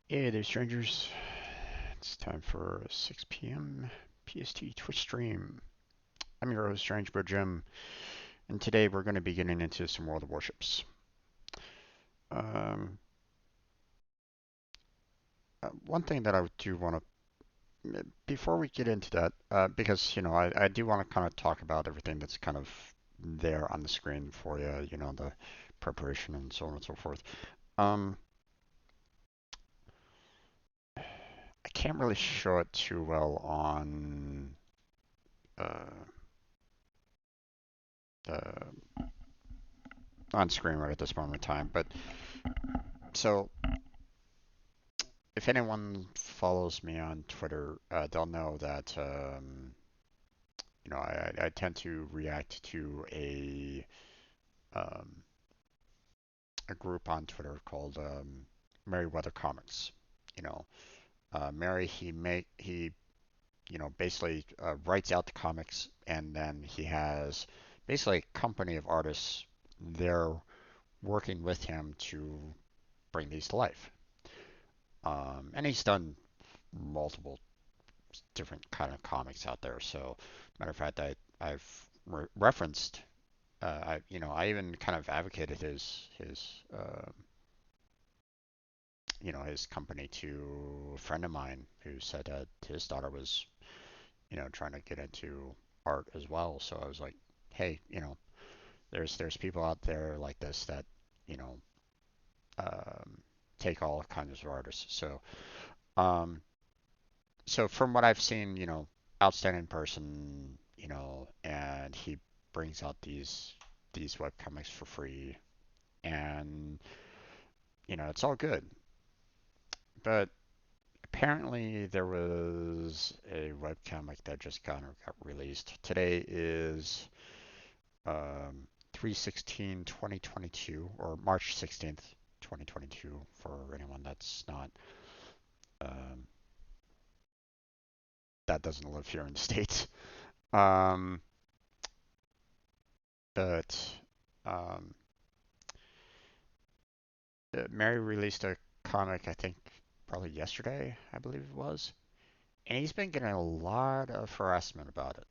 Hey there, strangers. It's time for a 6 p.m. PST Twitch stream. I'm your host, Strange Bro Jim, and today we're going to be getting into some World of Warships. Um, One thing that I do want to, before we get into that, because, I do want to kind of talk about everything that's kind of there on the screen for you, the preparation and so on and so forth. Um, I can't really show it too well uh, the on screen right at this moment in time. But so if anyone follows me on Twitter, they'll know that I tend to react to um, a group on Twitter called Merryweather Comics. You know, Mary he basically writes out the comics, and then he has basically a company of artists there working with him to bring these to life. And he's done multiple different kind of comics out there. So, matter of fact, I've referenced, I even kind of advocated his company to a friend of mine who said that his daughter was, trying to get into art as well. So I was like, hey, there's people out there like this that, you know, um, take all kinds of artists. Um, so from what I've seen, outstanding person, and he brings out these webcomics for free, and it's all good. But apparently there was a webcomic that just got released. Today is 3/16/2022 or March 16th, 2022 for anyone um, that doesn't live here in the States. Um, but um, Mary released a comic, I think probably yesterday, I believe it was, and he's been getting a lot of harassment about it,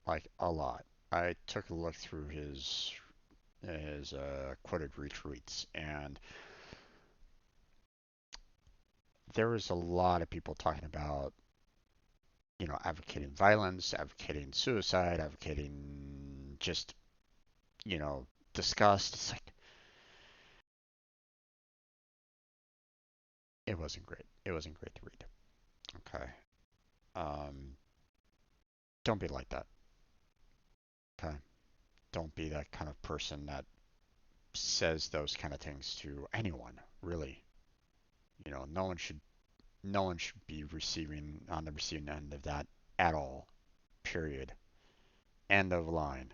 like a lot. I took a look through his quoted retweets, and there was a lot of people talking about, advocating violence, advocating suicide, advocating just, you know, disgust. It's like it wasn't great. It wasn't great to read. Okay. Um, don't be like that. Okay. Don't be that kind of person that says those kind of things to anyone, really. No one should be receiving on the receiving end of that at all. Period. End of line.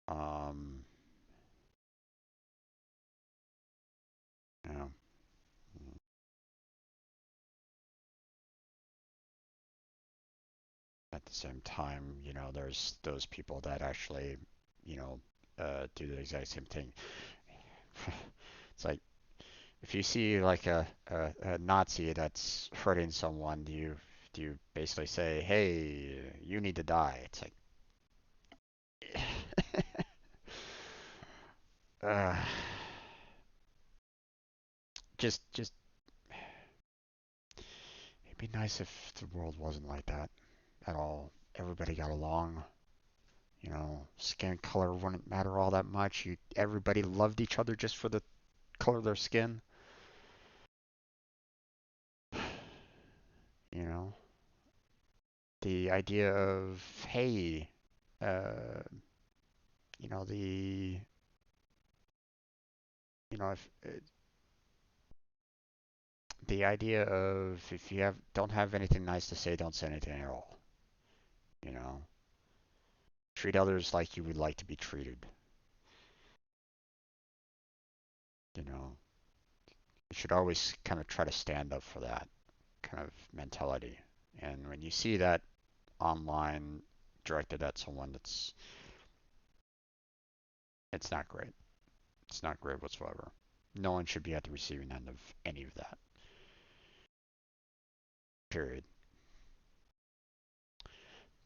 Um, you know, at the same time, there's those people that actually, you know, do the exact same thing. It's like if you see like a Nazi that's hurting someone, do you basically say, "Hey, you need to die"? It's like, uh, just it'd be nice if the world wasn't like that at all. Everybody got along. Skin color wouldn't matter all that much. Everybody loved each other just for the color of their skin. You know, the idea of, hey, uh, you know, the, if the idea of if you don't have anything nice to say, don't say anything at all. You know, treat others like you would like to be treated. You know, you should always kind of try to stand up for that kind of mentality. And when you see that online directed at someone, it's not great. It's not great whatsoever. No one should be at the receiving end of any of that. Period.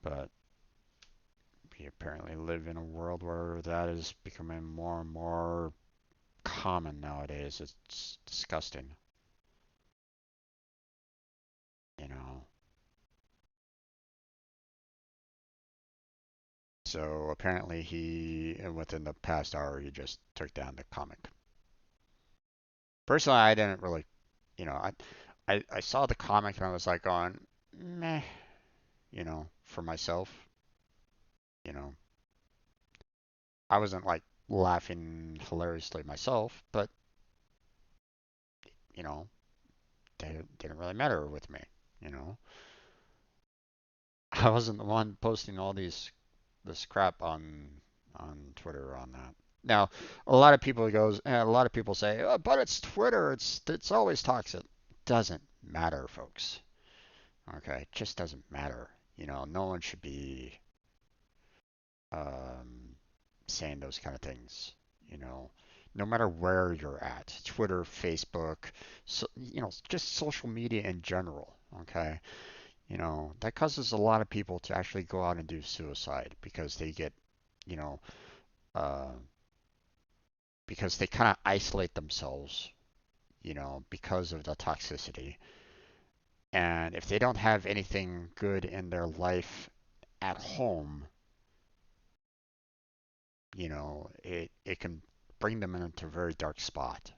But we apparently live in a world where that is becoming more and more common nowadays. It's disgusting, you know. So apparently within the past hour, he just took down the comic. Personally, I didn't really, you know, I saw the comic and I was like going, meh, for myself, you know, I wasn't like laughing hilariously myself, but you know, they didn't really matter with me, you know. I wasn't the one posting all this crap on Twitter on that. Now, a lot of people say, oh, but it's Twitter, it's always toxic. It doesn't matter, folks. Okay, it just doesn't matter. No one should be um, saying those kind of things. You know, no matter where you're at, Twitter, Facebook, so, just social media in general. Okay, that causes a lot of people to actually go out and do suicide because they get, you know, uh, because they kind of isolate themselves, because of the toxicity. And if they don't have anything good in their life at home, it can bring them into a very dark spot.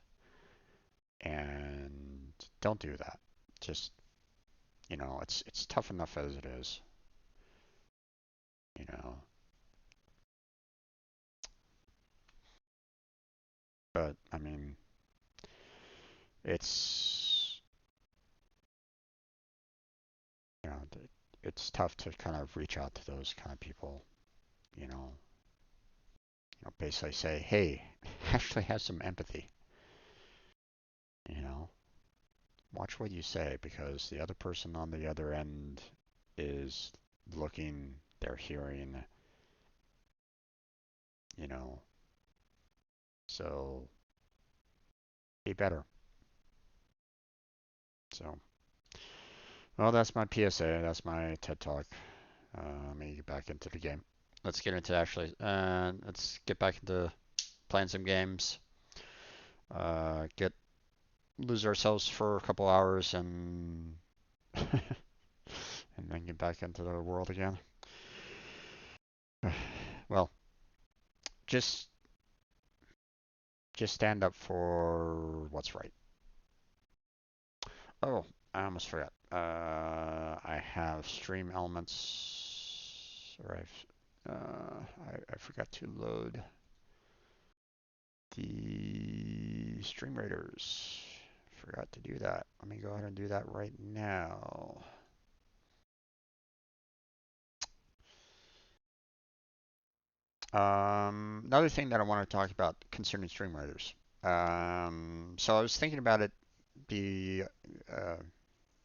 And don't do that. Just, it's tough enough as it is, you know. But I mean, it's you know, it's tough to kind of reach out to those kind of people, you know, basically say, hey, actually have some empathy, you know, watch what you say because the other person on the other end is looking, they're hearing, you know, so be better. So, well, that's my PSA. That's my TED Talk. Let me get back into the game. Let's get back into playing some games. Get lose ourselves for a couple hours and and then get back into the world again. Well, just just stand up for what's right. Oh, I almost forgot. I have stream elements, or I forgot to load the stream raiders. Forgot to do that. Let me go ahead and do that right now. Another thing that I want to talk about concerning stream raiders. So I was thinking about it. The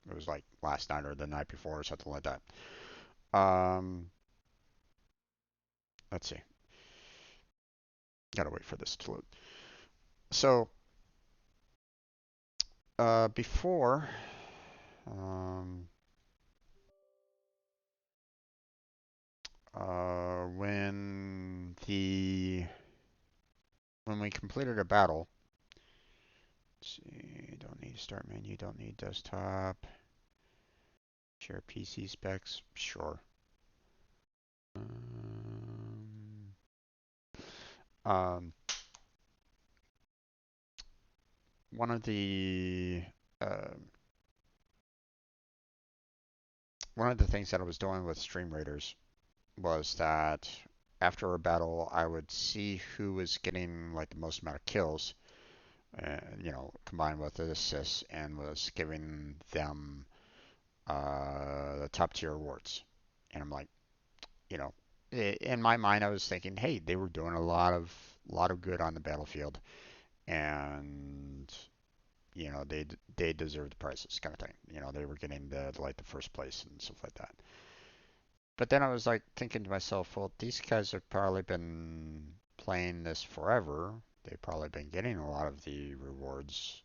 it was like last night or the night before or something like that. Um, let's see. Gotta wait for this to load. So before, um, when we completed a battle, let's see, don't need start menu, don't need desktop, share PC specs, sure. Um, um, one of the uh, one of the things that I was doing with Stream Raiders was that after a battle, I would see who was getting like the most amount of kills, combined with the assists, and was giving them the top tier awards. And I'm like, you know, in my mind, I was thinking, hey, they were doing a lot of good on the battlefield, and they deserved the prizes, kind of thing. They were getting the first place and stuff like that. But then I was like thinking to myself, well, these guys have probably been playing this forever. they've probably been getting a lot of the rewards,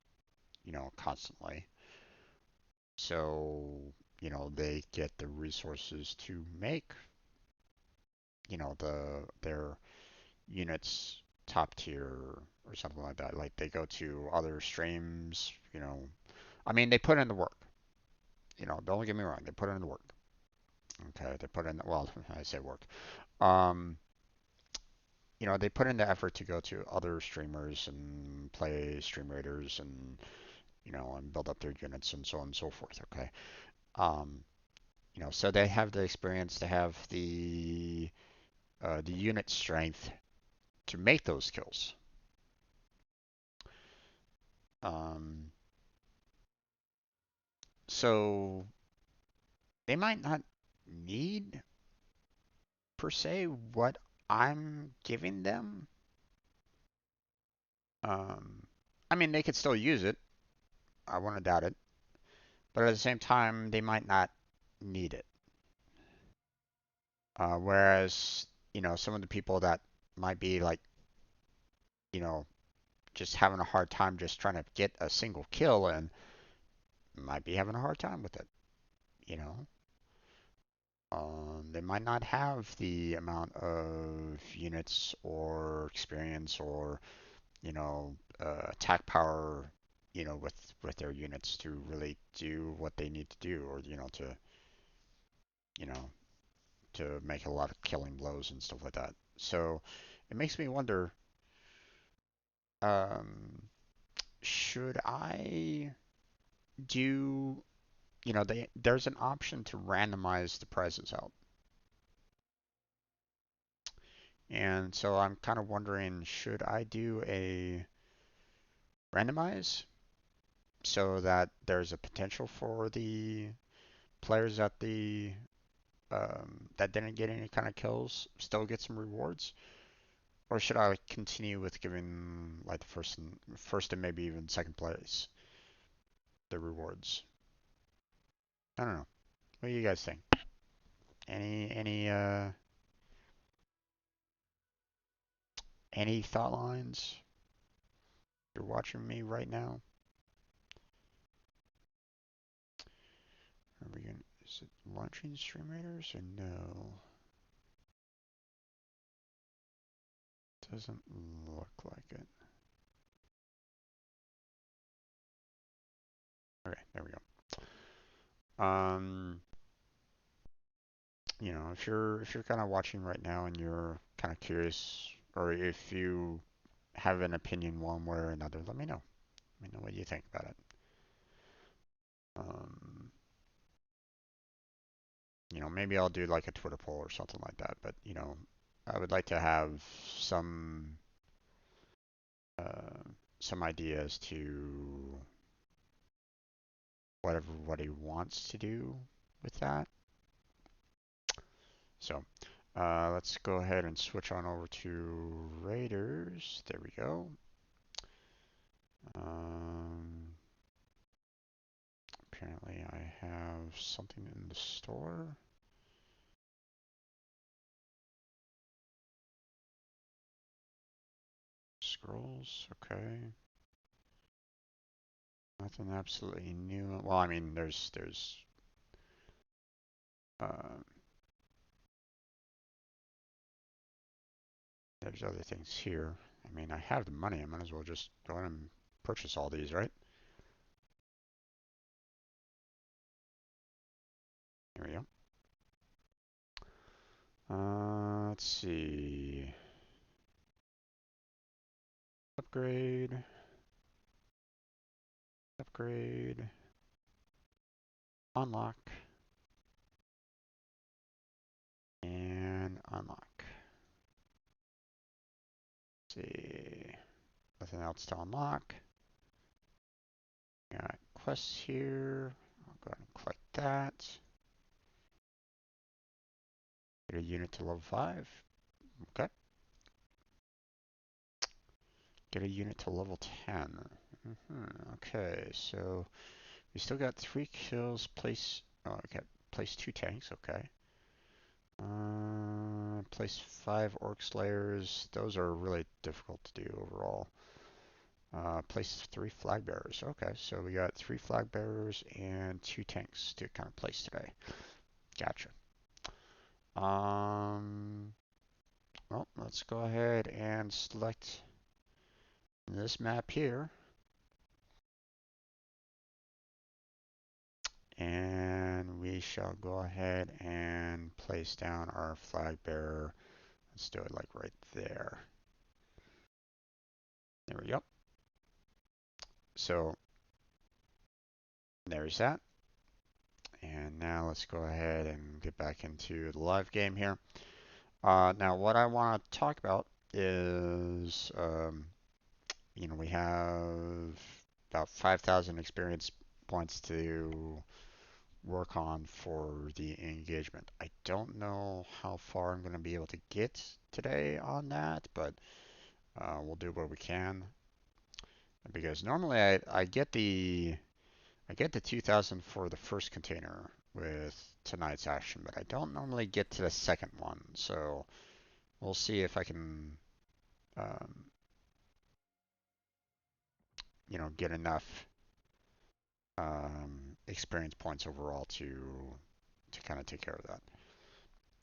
constantly. So, they get the resources to make, their units top tier or something like that. Like they go to other streams, I mean, they put in the work. Don't get me wrong, they put in the work. Okay, they put in, well, I say work. Um, they put in the effort to go to other streamers and play Stream Raiders and, and build up their units and so on and so forth. Okay. Um, so they have the experience to have the unit strength to make those kills. Um, so they might not need per se what I'm giving them. Um, I mean, they could still use it. I wouldn't doubt it. But at the same time, they might not need it. Whereas, some of the people that might be like, you know, just having a hard time just trying to get a single kill and might be having a hard time with it, you know. They might not have the amount of units or experience or, attack power, with their units to really do what they need to do, or you know, to make a lot of killing blows and stuff like that. So it makes me wonder, um, should I do, there's an option to randomize the prizes out. And so I'm kind of wondering, should I do a randomize so that there's a potential for the players that didn't get any kind of kills still get some rewards? Or should I continue with giving like the first and maybe even second place the rewards? I don't know. What do you guys think? Any thought lines? You're watching me right now. Are we gonna? Is it launching Stream Raiders or no? Doesn't look like it. Okay, there we go. If you're kind of watching right now and you're kind of curious, or if you have an opinion one way or another, let me know. Let me know what you think about it. Um, maybe I'll do like a Twitter poll or something like that. But I would like to have some uh, some ideas to what everybody wants to do with that. So let's go ahead and switch on over to Raiders. There we go. Um, Apparently I have something in the store. Scrolls, okay. Nothing absolutely new. Well, I mean, uh, there's other things here. I mean, I have the money. I might as well just go ahead and purchase all these, right? Here we go. Let's see. Upgrade. Upgrade. Unlock. And unlock. Let's see. Nothing else to unlock. Got quests here. I'll go ahead and click that. Get a unit to level 5. Okay. Get a unit to level 10. Okay, so we still got 3 kills. Place. Oh, okay. Place 2 tanks. Okay. Place 5 orc slayers. Those are really difficult to do overall. Place 3 flag bearers. Okay, so we got 3 flag bearers and 2 tanks to kind of place today. Gotcha. Well, let's go ahead and select this map here. And we shall go ahead and place down our flag bearer. Let's do it like right there. There we go. So there's that. And now let's go ahead and get back into the live game here. Now what I want to talk about is, we have about 5,000 experience points to work on for the engagement. I don't know how far I'm going to be able to get today on that, but we'll do what we can. Because normally I get the 2,000 for the first container with tonight's action, but I don't normally get to the second one. So we'll see if I can, um, get enough experience points overall to kind of take care of that.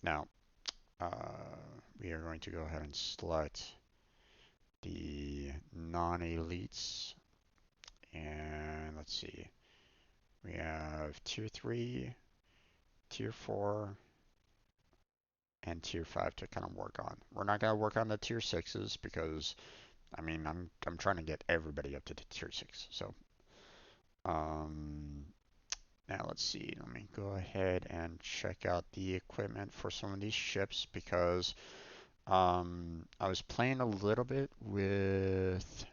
Now, we are going to go ahead and select the non-elites, and let's see. We have tier 3, tier 4, and tier 5 to kind of work on. We're not going to work on the tier 6s because, I mean, I'm trying to get everybody up to the tier 6. So, now let's see. Let me go ahead and check out the equipment for some of these ships because I was playing a little bit with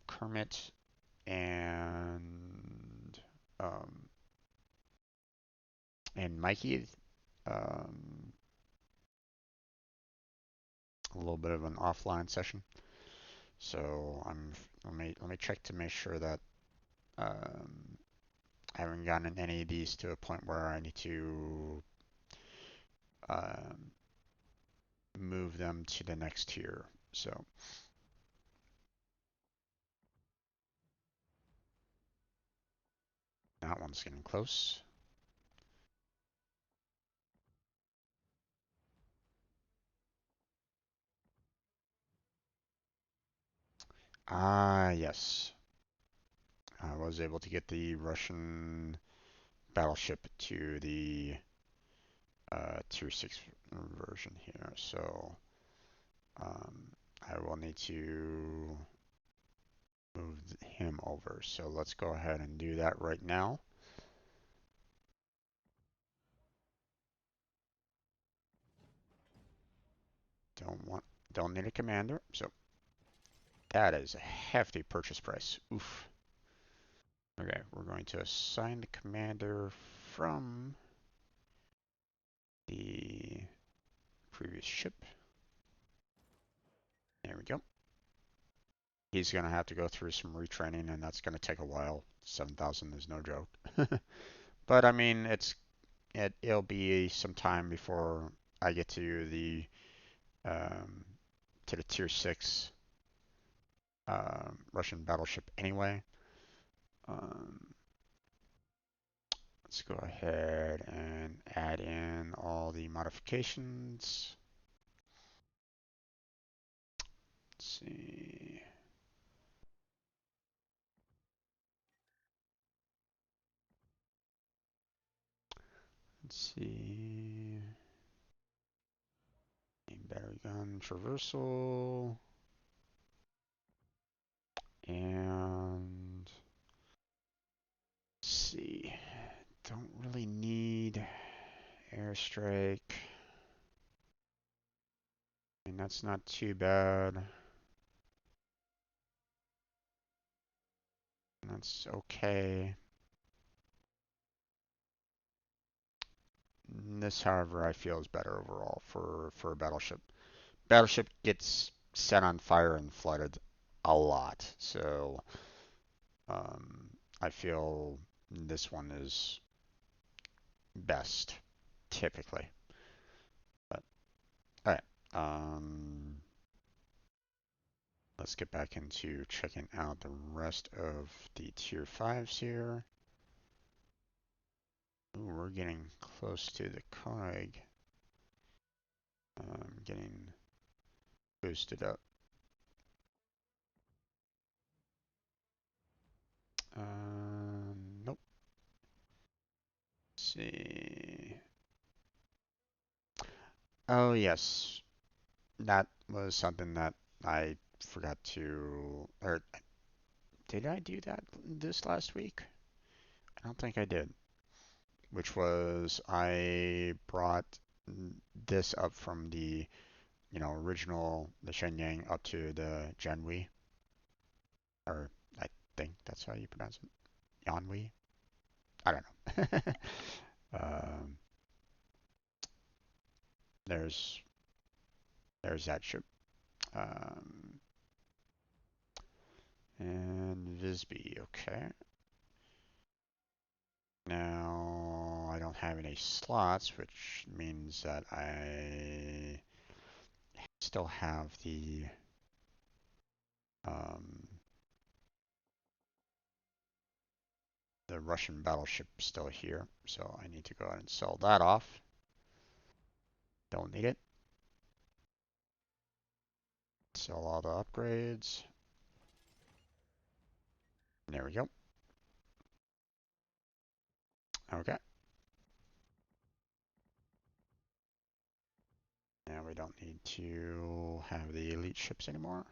Kermit and um, Mikey. Um, a little bit of an offline session. So let me check to make sure that um, I haven't gotten any of these to a point where I need to um, move them to the next tier. So that one's getting close. Ah, yes. I was able to get the Russian battleship to the tier 6 version here. So I will need to move him over. So let's go ahead and do that right now. Don't need a commander. So that is a hefty purchase price. Oof. Okay, we're going to assign the commander from the previous ship. There we go. He's going to have to go through some retraining, and that's going to take a while. 7,000 is no joke. But I mean, it'll be some time before I get um, to the tier 6 Russian battleship anyway. Let's go ahead and add in all the modifications. Let's see. Let's see. Battery gun traversal. And let's see. Don't really need airstrike. And that's not too bad. That's okay. This, however, I feel is better overall for a battleship. Battleship gets set on fire and flooded a lot, so I feel this one is best. typically. But all right. Let's get back into checking out the rest of the tier 5s here. Ooh, we're getting close to the COG. Getting boosted up. Nope. Let's see. Oh, yes. That was something that I forgot to, or did I do that this last week? I don't think I did. Which was I brought this up from the, original, the Shenyang up to the Genhui, or I think that's how you pronounce it. Yanhui? I don't know. um, there's there's that ship. Um, and Visby, okay. Now I don't have any slots, which means that I still have um, the Russian battleship still here, so I need to go ahead and sell that off. Don't need it. Sell all the upgrades. There we go. Okay. Now we don't need to have the elite ships anymore.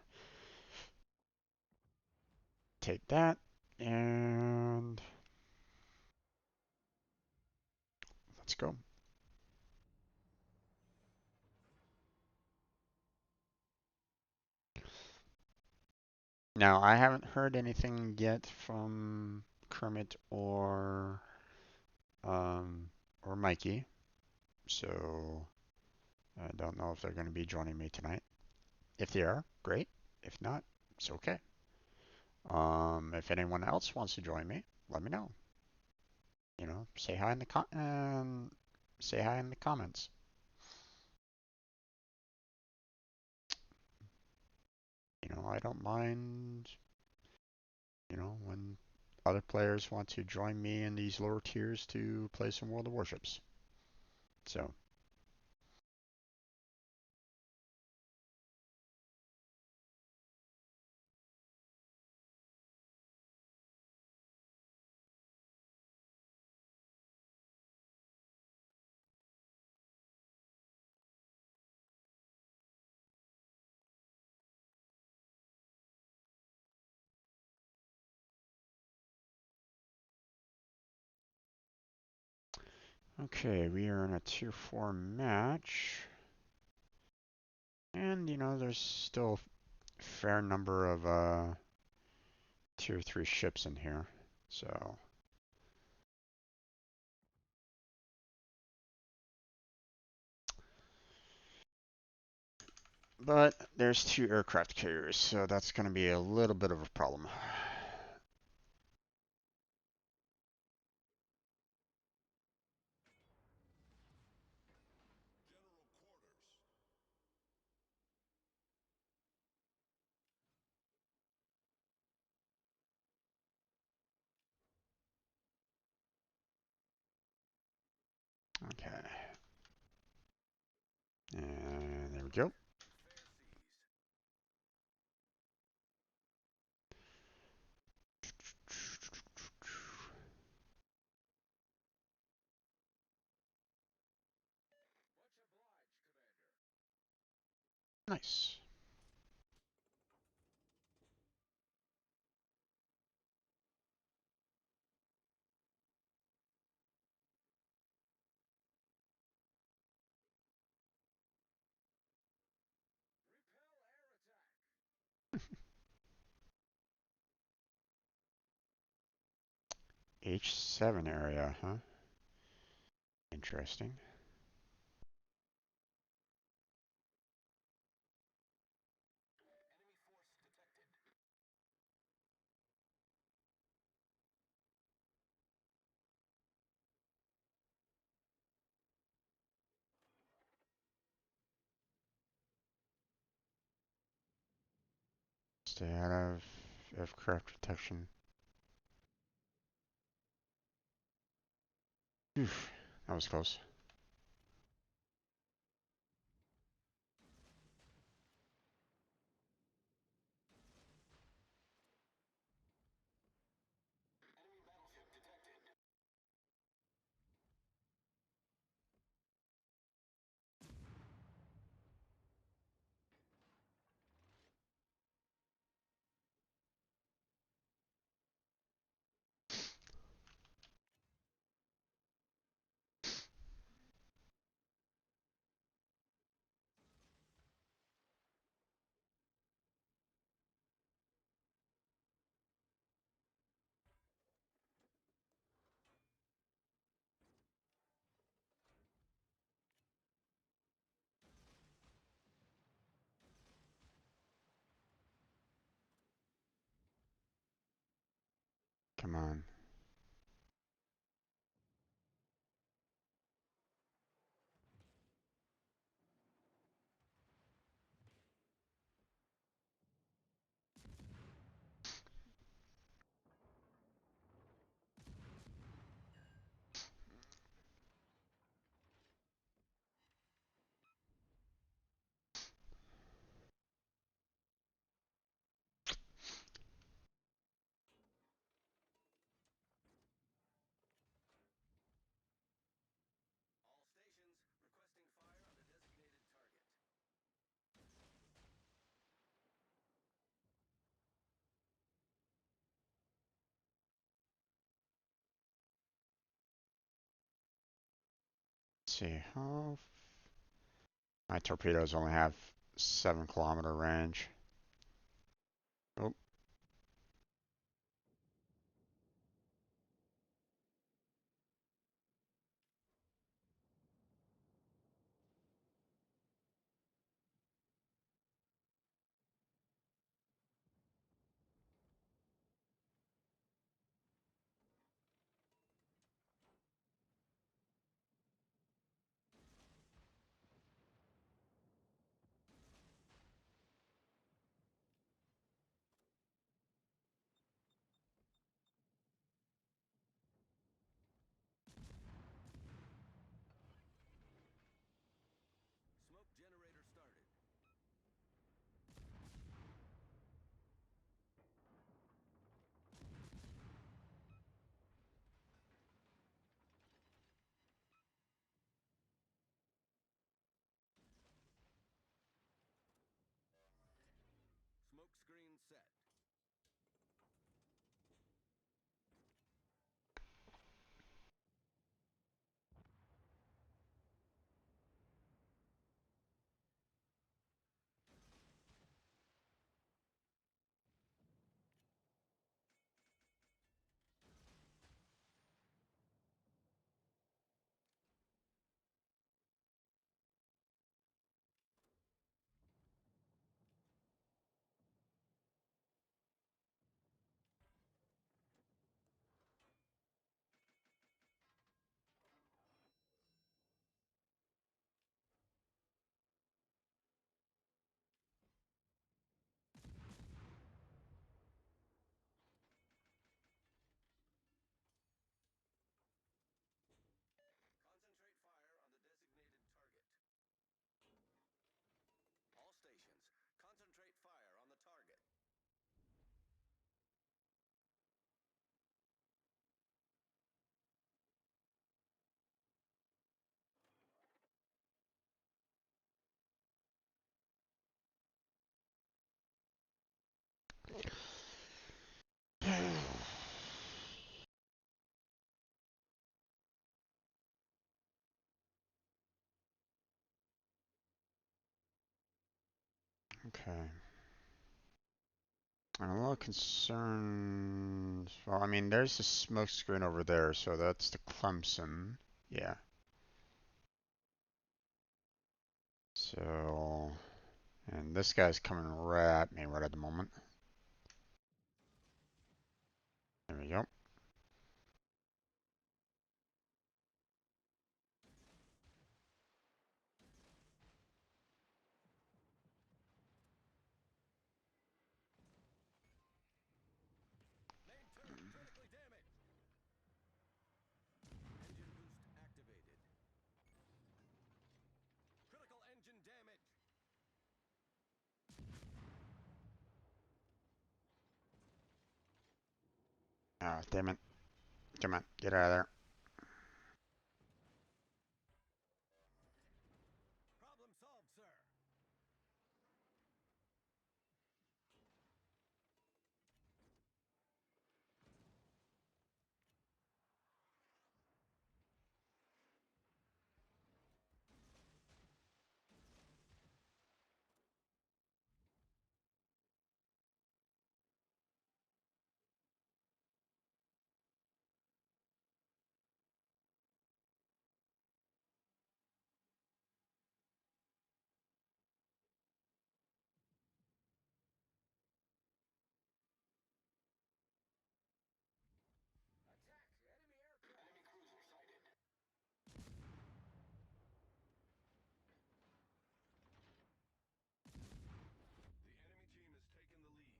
Take that, and let's go. Now, I haven't heard anything yet from Kermit or Mikey, so I don't know if they're going to be joining me tonight. If they are, great. If not, it's okay. If anyone else wants to join me, let me know. Say hi in the say hi in the comments. I don't mind. When other players want to join me in these lower tiers to play some World of Warships. So. Okay, we are in a tier 4 match. And, there's still a fair number of tier 3 ships in here. So, but there's 2 aircraft carriers, so that's going to be a little bit of a problem. Okay. And there we go. Nice. H7 area, huh? Interesting. Stay out of aircraft protection. Oof, that was close. Come on. Let's see how my torpedoes only have 7 kilometer range. Oh, okay. I'm a little concerned. Well, I mean, there's a smoke screen over there, so that's the Clemson. Yeah. So, and this guy's coming right at me right at the moment. There we go. Oh, damn it. Come on, get out of there. Problem solved, sir. Attack! Enemy aircraft! Enemy cruiser sighted. The enemy team has taken the lead.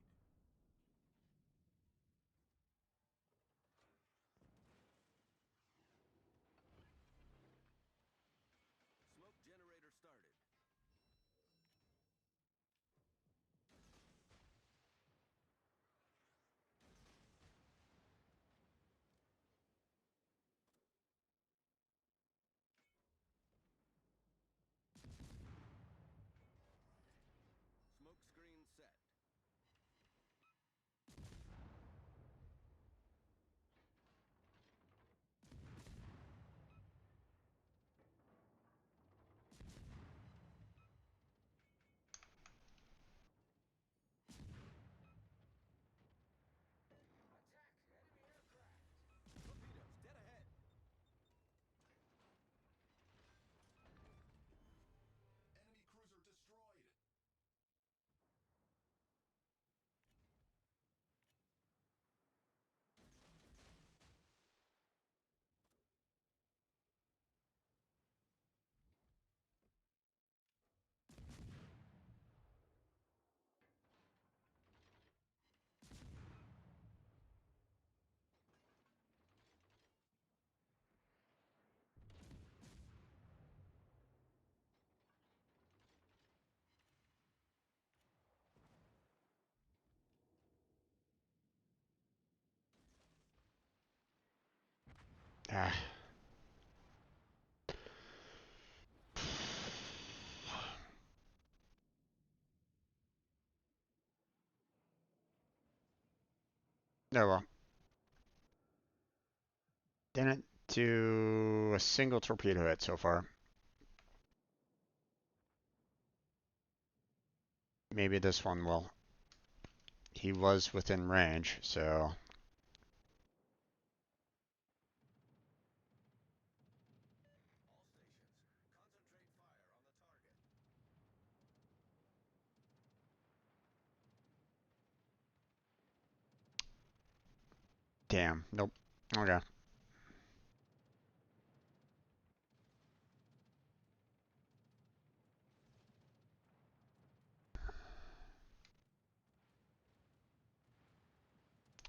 Smoke generator started. Smoke screen set. Attack! Enemy aircraft! Torpedoes dead ahead. Enemy cruiser destroyed. Ah. Oh well. Didn't do a single torpedo hit so far. Maybe this one will. He was within range, so. All stations, concentrate fire on the target. Damn. Nope. Okay.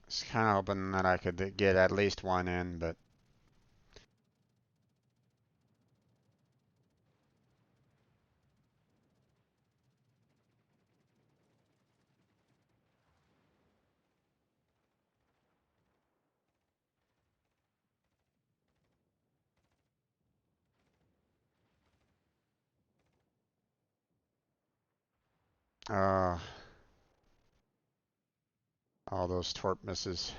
Just kind of hoping that I could get at least one in, but. Uh, all those torp misses.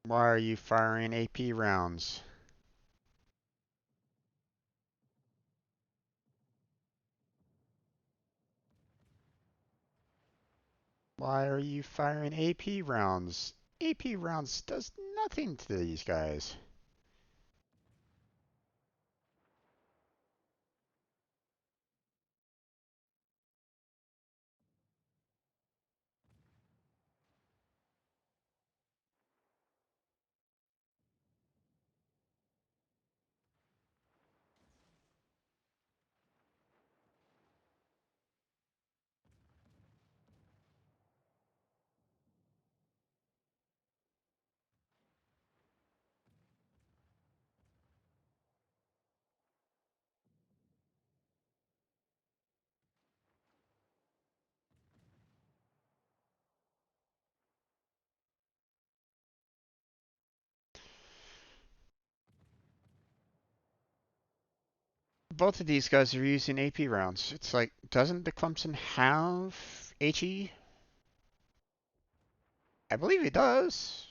Why are you firing AP rounds? Why are you firing AP rounds? AP rounds does nothing to these guys. both of these guys are using AP rounds. It's like, doesn't the Clemson have HE? I believe he does.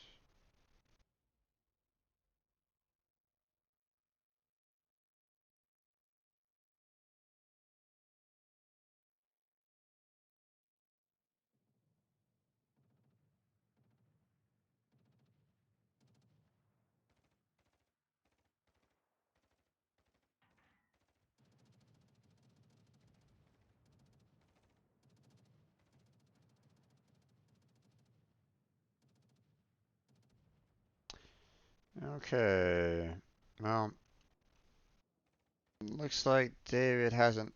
Okay. Well, looks like David hasn't.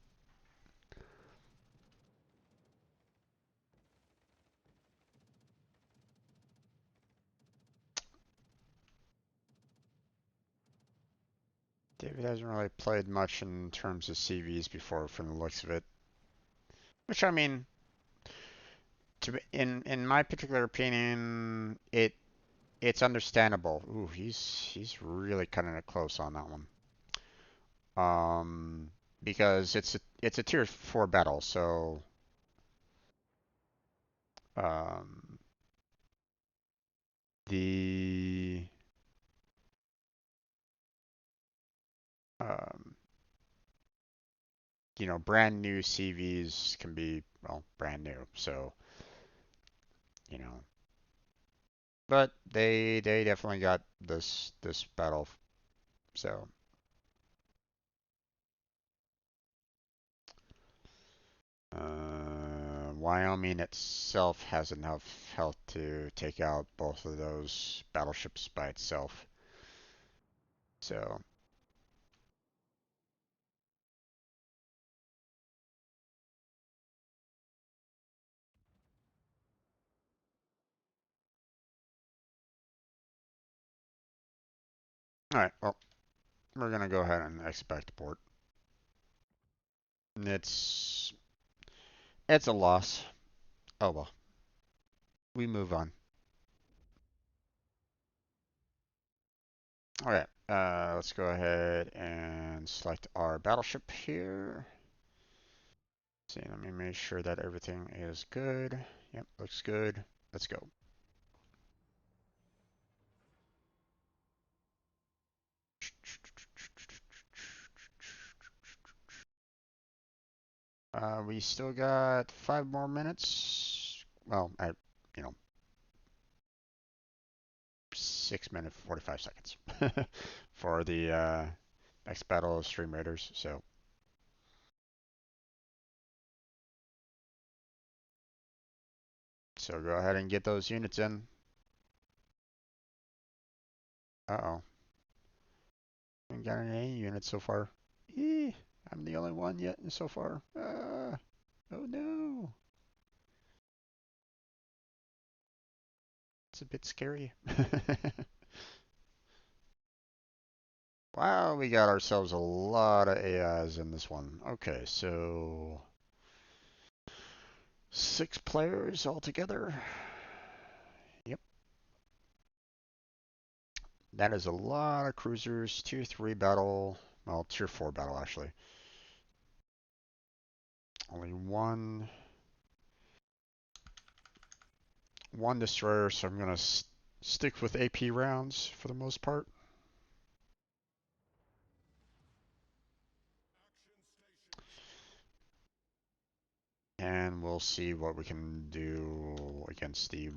David hasn't really played much in terms of CVs before, from the looks of it. Which I mean, in my particular opinion, it's understandable. Ooh, he's really cutting it close on that one. Um, because it's a tier 4 battle, so um the um brand new CVs can be, well, brand new. So, you know, but they definitely got this battle. So, Wyoming itself has enough health to take out both of those battleships by itself. So, all right. Well, we're gonna go ahead and exit back to port. It's it's a loss. Oh well, we move on. All right. Let's go ahead and select our battleship here. See, let me make sure that everything is good. Yep, looks good. Let's go. We still got 5 more minutes. Well, you know, 6 minutes, 45 seconds for the next battle of Stream Raiders. So go ahead and get those units in. Uh-oh. Haven't got any units so far. I'm the only one yet so far. Oh no. It's a bit scary. Wow, we got ourselves a lot of AIs in this one. Okay, so 6 players altogether. Yep, that is a lot of cruisers. Tier 3 battle. Well, Tier 4 battle, actually. Only one destroyer, so I'm going to stick with AP rounds for the most part. And we'll see what we can do against the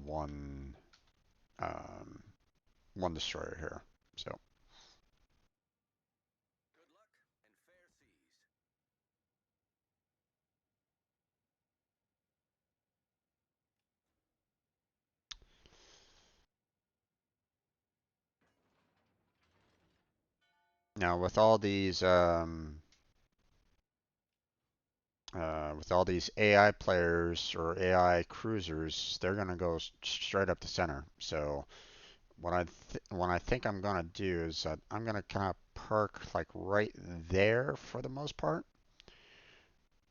um, one destroyer here. So Good luck and fair seas. now with all these AI players or AI cruisers, they're gonna go straight up the center. So what I think I'm gonna do is that I'm gonna kind of park like right there for the most part,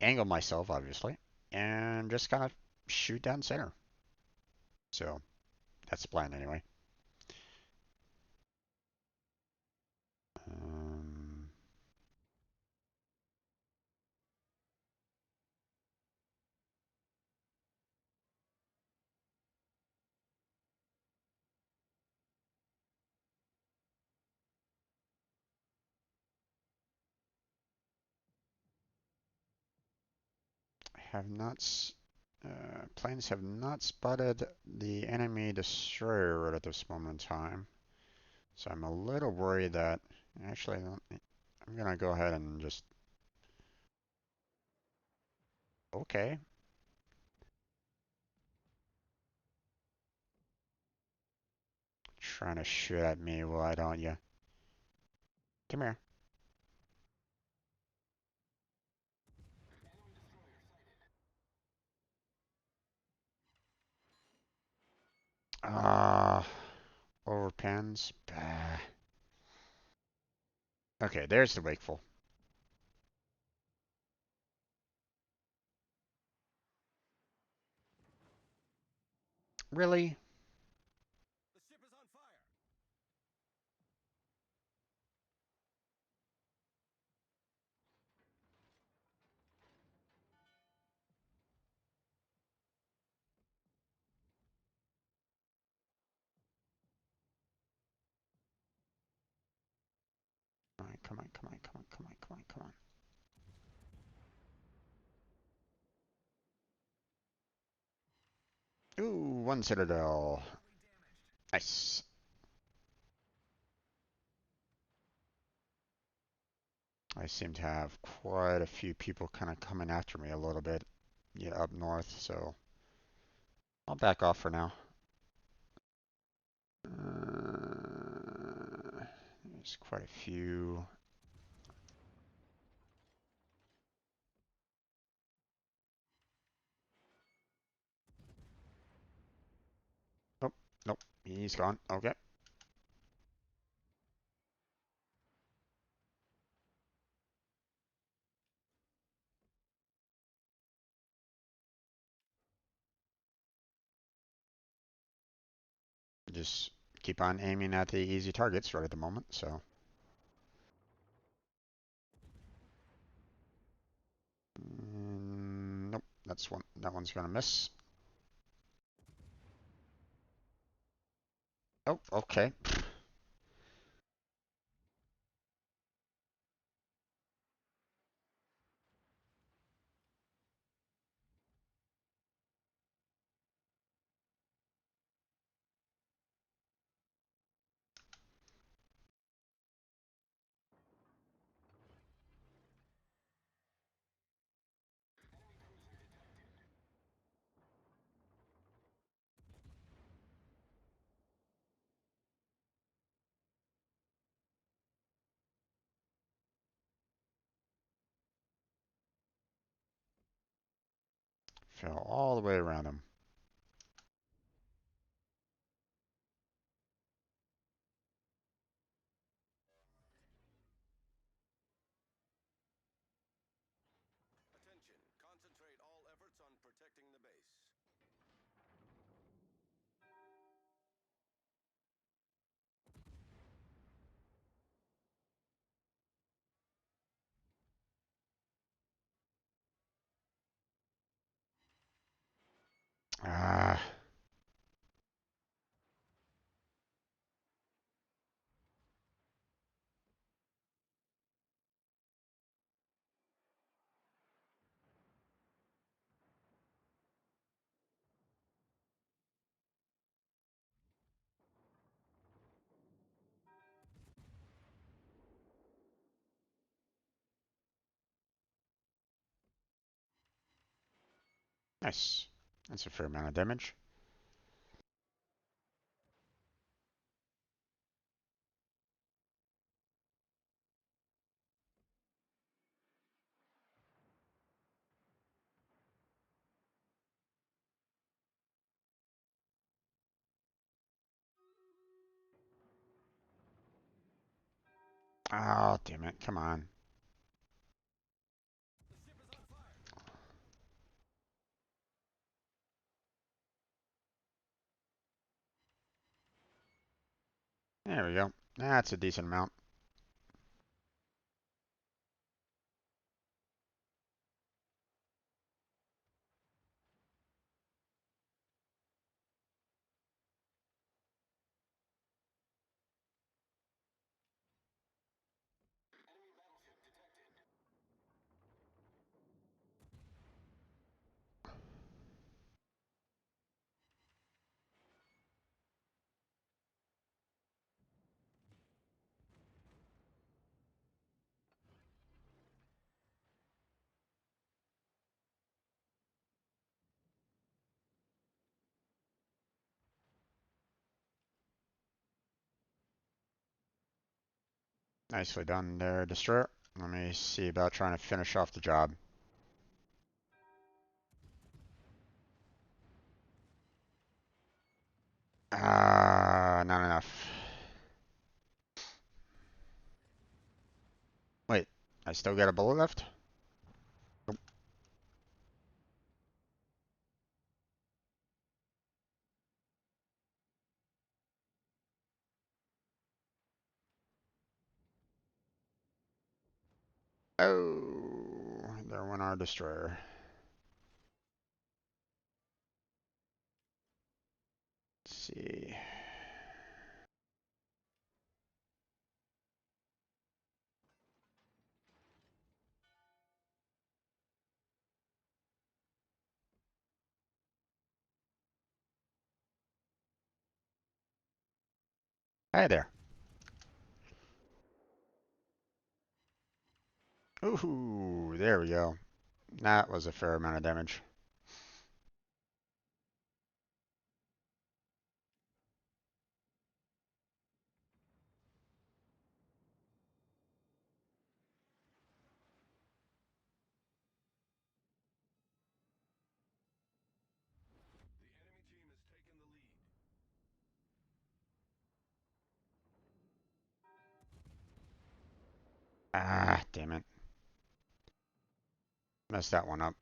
angle myself obviously, and just kind of shoot down center. So that's the plan anyway. Um, have not. Planes have not spotted the enemy destroyer at this moment in time. So I'm a little worried that. Actually, I'm gonna go ahead and just. Okay. Trying to shoot at me, why don't you? Come here. Ah, overpins. Bah. Okay, there's the wakeful. Really? The ship is on fire. Come on, come on, come on, come on, come on, come on, come on. Ooh, one citadel. Badly damaged. Nice. I seem to have quite a few people kind of coming after me a little bit, yeah, up north, so I'll back off for now. There's quite a few. Oh, nope, he's gone. Okay. Just keep on aiming at the easy targets right at the moment, so. Nope, that one's gonna miss. Oh, okay. Fell all the way around him. Attention. Concentrate all efforts on protecting the base. Ah, nice. That's a fair amount of damage. Oh, damn it. Come on. The ship is on fire. There we go. That's a decent amount. Nicely done there, Destroyer. Let me see about trying to finish off the job. Not enough. Wait, I still got a bullet left? Oh, there went our Destroyer. Let's see. Hey there. Ooh, there we go. That was a fair amount of damage. The enemy team has taken the lead. Ah, damn it. Messed that one up.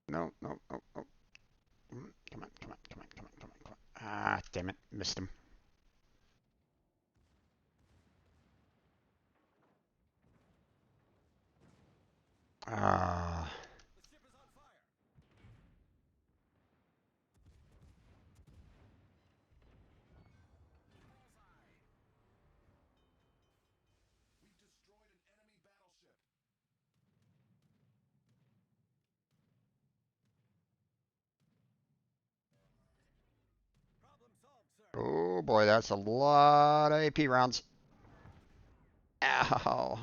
No, no, no, no. Come on, come on, come on, come on, come on, come on. Ah, damn it. Missed him. Ah. The ship is on fire. Bullseye. We've destroyed an enemy battleship. Problem solved, sir. Oh boy, that's a lot of AP rounds. Ow.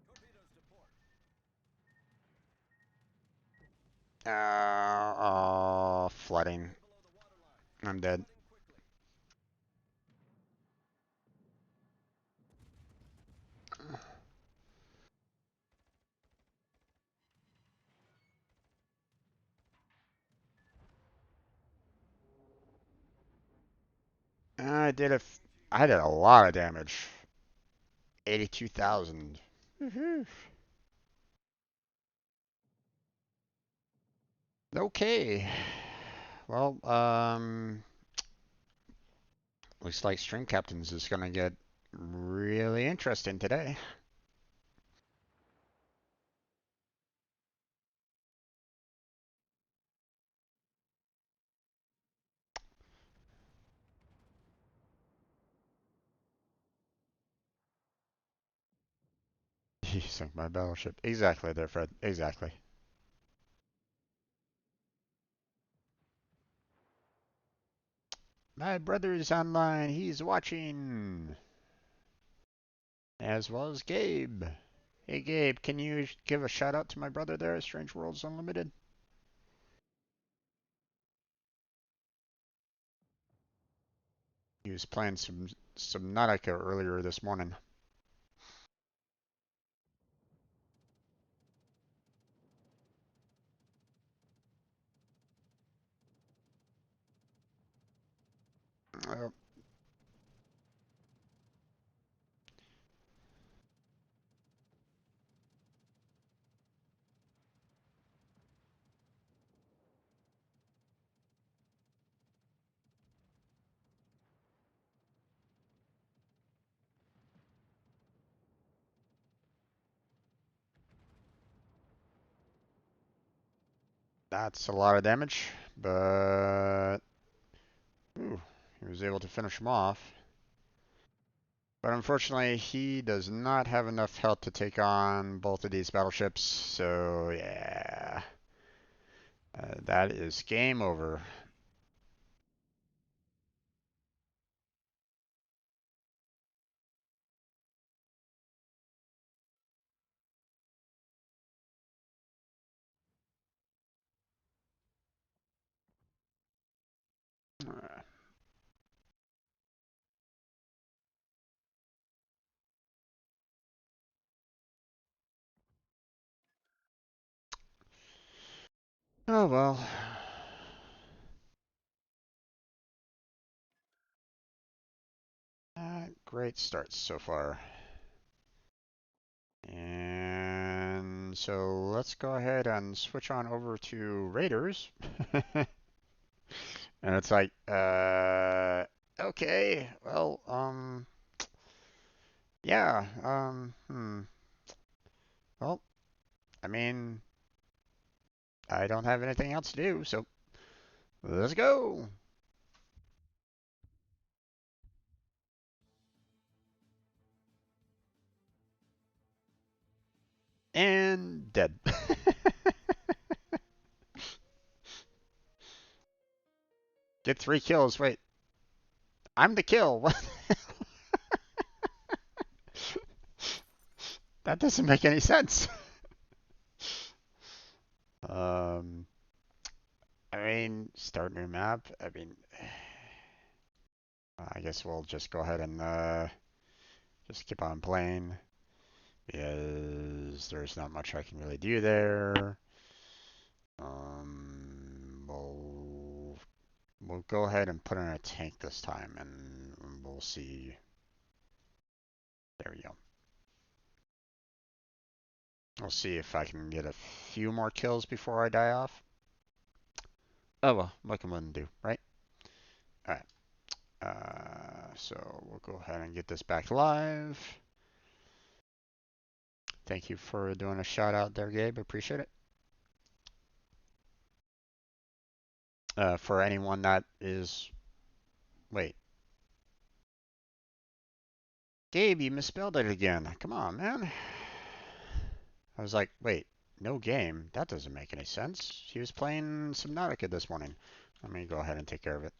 Torpedoes to port. Oh, flooding. Way below the waterline. I'm dead. Flooding quickly. I did a, Enemy team I did a destroyed. lot of damage. 82,000. Okay. Well, looks like Stream Captains is gonna get really interesting today. He sunk my battleship. Exactly there, Fred. Exactly. My brother is online. He's watching. As well as Gabe. Hey, Gabe, can you give a shout out to my brother there at Strange Worlds Unlimited? He was playing some Subnautica earlier this morning. Uh, that's a lot of damage, but ooh, he was able to finish him off. But unfortunately, he does not have enough health to take on both of these battleships. So yeah, that is game over. Oh well. Great starts so far. And so let's go ahead and switch on over to Raiders. And it's like, okay, well, yeah, well, I mean, I don't have anything else to do, so let's go. And dead. Get 3 kills. Wait, I'm the kill. What? That doesn't make any sense. Um, I mean, start new map. I mean, I guess we'll just go ahead and just keep on playing because there's not much I can really do there. We'll go ahead and put in a tank this time, and we'll see. There we go. We'll see if I can get a few more kills before I die off. Oh well, what can one do, right? All right. So we'll go ahead and get this back live. Thank you for doing a shout out there, Gabe. Appreciate it. For anyone that is, wait, Gabe, you misspelled it again. Come on, man. I was like, wait, no game? That doesn't make any sense. He was playing Subnautica this morning. Let me go ahead and take care of it.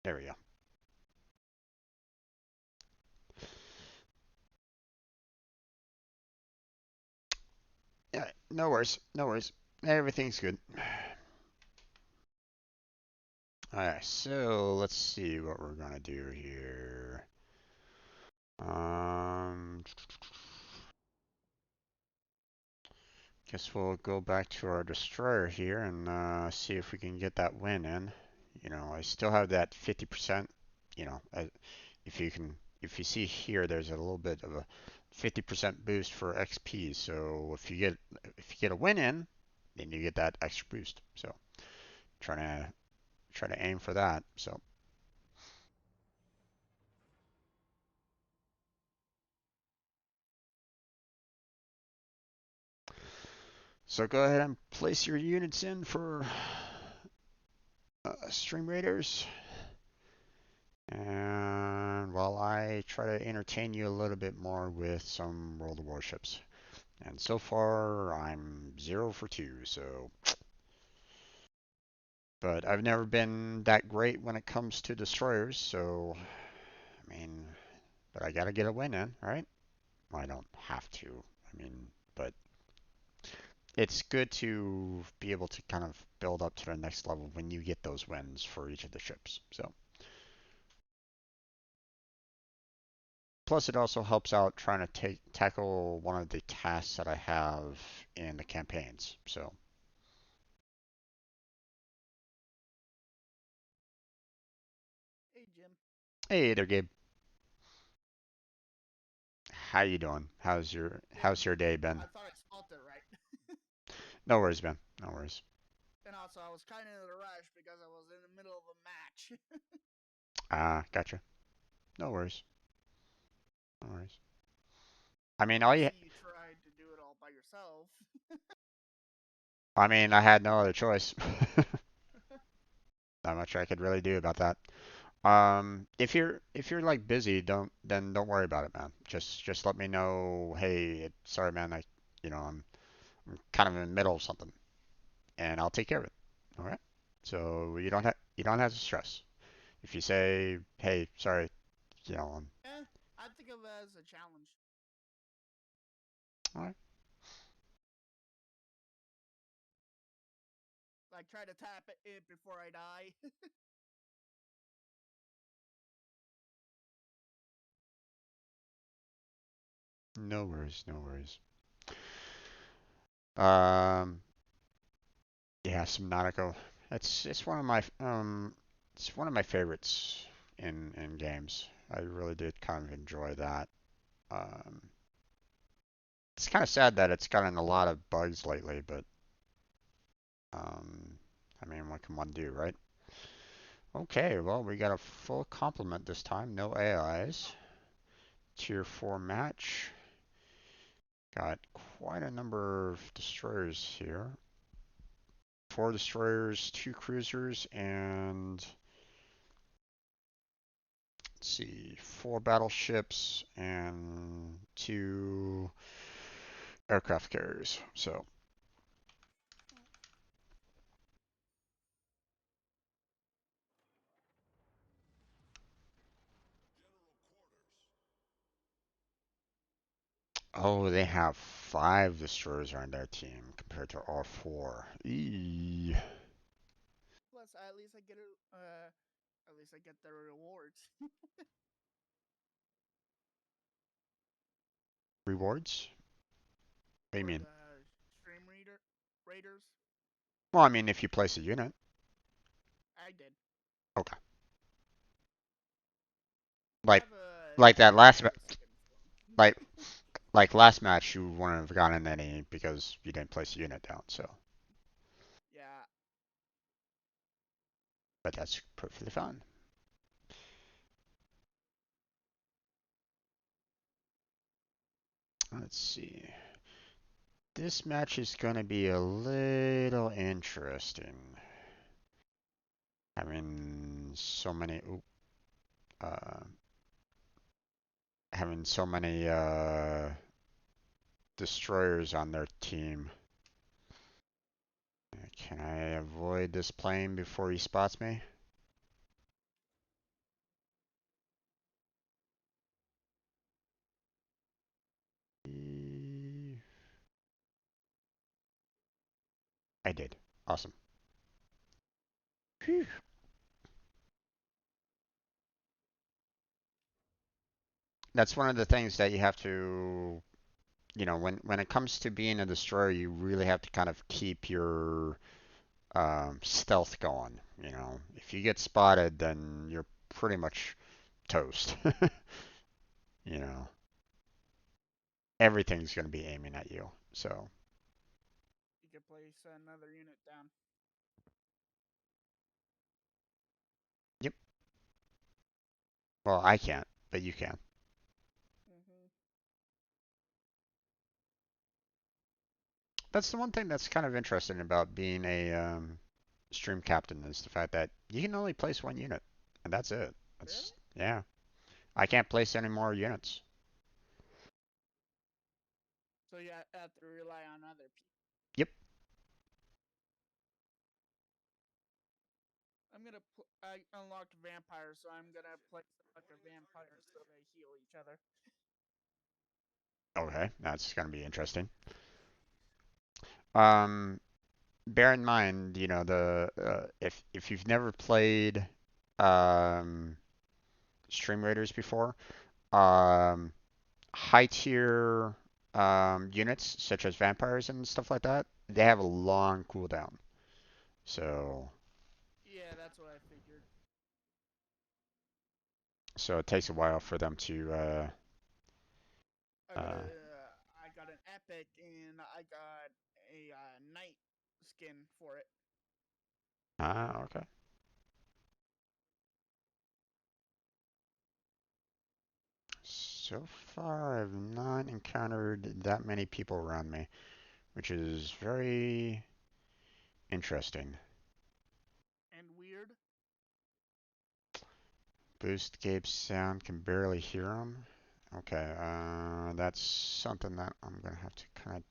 There we go. Yeah, no worries. No worries. Everything's good. Alright, so let's see what we're gonna do here. Um, Guess we'll go back to our destroyer here and see if we can get that win in. You know, I still have that 50%. You know, if you see here, there's a little bit of a 50% boost for XP. So if you get a win in, then you get that extra boost. So trying to try to aim for that. So go ahead and place your units in for Stream Raiders. And while I try to entertain you a little bit more with some World of Warships. And so far, I'm 0 for 2, so. But I've never been that great when it comes to destroyers, so. I mean, but I gotta get a win in, right? Well, I don't have to. I mean, but it's good to be able to kind of build up to the next level when you get those wins for each of the ships. So. Plus, it also helps out trying to tackle one of the tasks that I have in the campaigns. So, Hey, Jim. hey there, Gabe. How you doing? Good. How's your day been? I thought I spelled it right. No worries, man. No worries. And also, I was kind of in a rush because I was in the middle of a match. Ah, gotcha. No worries. No worries. I mean, I see you tried to do it all by yourself. I mean, I had no other choice. Not much I could really do about that. If you're like busy, don't worry about it, man. Just let me know. Hey, sorry, man. I'm kind of in the middle of something, and I'll take care of it. All right. So you don't have to stress. If you say, hey, sorry, you know, I think of it as a challenge. all right, Like try to tap it before I die. no worries, no worries. Um, yeah, Subnautica. It's one of my it's one of my favorites in games. I really did kind of enjoy that. Um, it's kind of sad that it's gotten a lot of bugs lately, but um, I mean, what can one do, right? Okay, well, we got a full complement this time. No AIs. Tier 4 match. Got quite a number of destroyers here. 4 destroyers, 2 cruisers, and let's see, 4 battleships and 2 aircraft carriers. So, General quarters. oh, they have 5 destroyers on their team compared to all 4. Eee. Plus, at least I get it. At least I get the rewards Rewards? What do you for mean? the stream reader raiders. Well, I mean, if you place a unit. I did. Okay. I Like, have a like that last, Pega skin for like, him. like last match, you wouldn't have gotten any because you didn't place a unit down. So, Yeah. but that's perfectly fine. Let's see. This match is going to be a little interesting. Having so many, uh, having so many destroyers on their team. Can I avoid this plane before he spots me? I did. Awesome. Whew. That's one of the things that you have to, when it comes to being a destroyer, you really have to kind of keep your stealth going. If you get spotted, then you're pretty much toast. you know, Everything's going to be aiming at you. So, You can place another unit down. yep. Well, I can't, but you can. Hmm. That's the one thing that's kind of interesting about being a stream captain is the fact that you can only place one unit, and that's it. That's Really? yeah. I can't place any more units. So you have to rely on other people. Yep. I unlocked vampires, so I'm gonna place a bunch of vampires so they heal each other. Okay, that's going to be interesting. Um, Bear in mind, the if you've never played um, Stream Raiders before, um, high tier units such as vampires and stuff like that, they have a long cooldown. So Yeah, that's what I figured. so it takes a while for them to I got an epic and I got a knight skin for it. okay. So far, I've not encountered that many people around me, which is very interesting. And weird. Boost Gabe's sound, can barely hear him. Okay, that's something that I'm gonna have to kind of.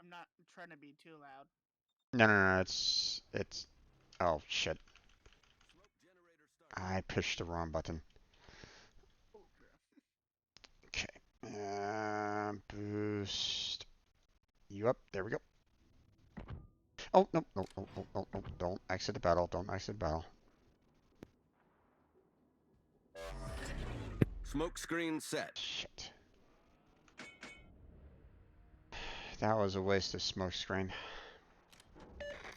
I'm not trying to be too loud. No, it's. Oh shit! I pushed the wrong button. Okay. Boost you up. There we go. Oh no no no no no no! Don't exit the battle. Don't exit the battle. Smoke screen set. Shit. That was a waste of smoke screen.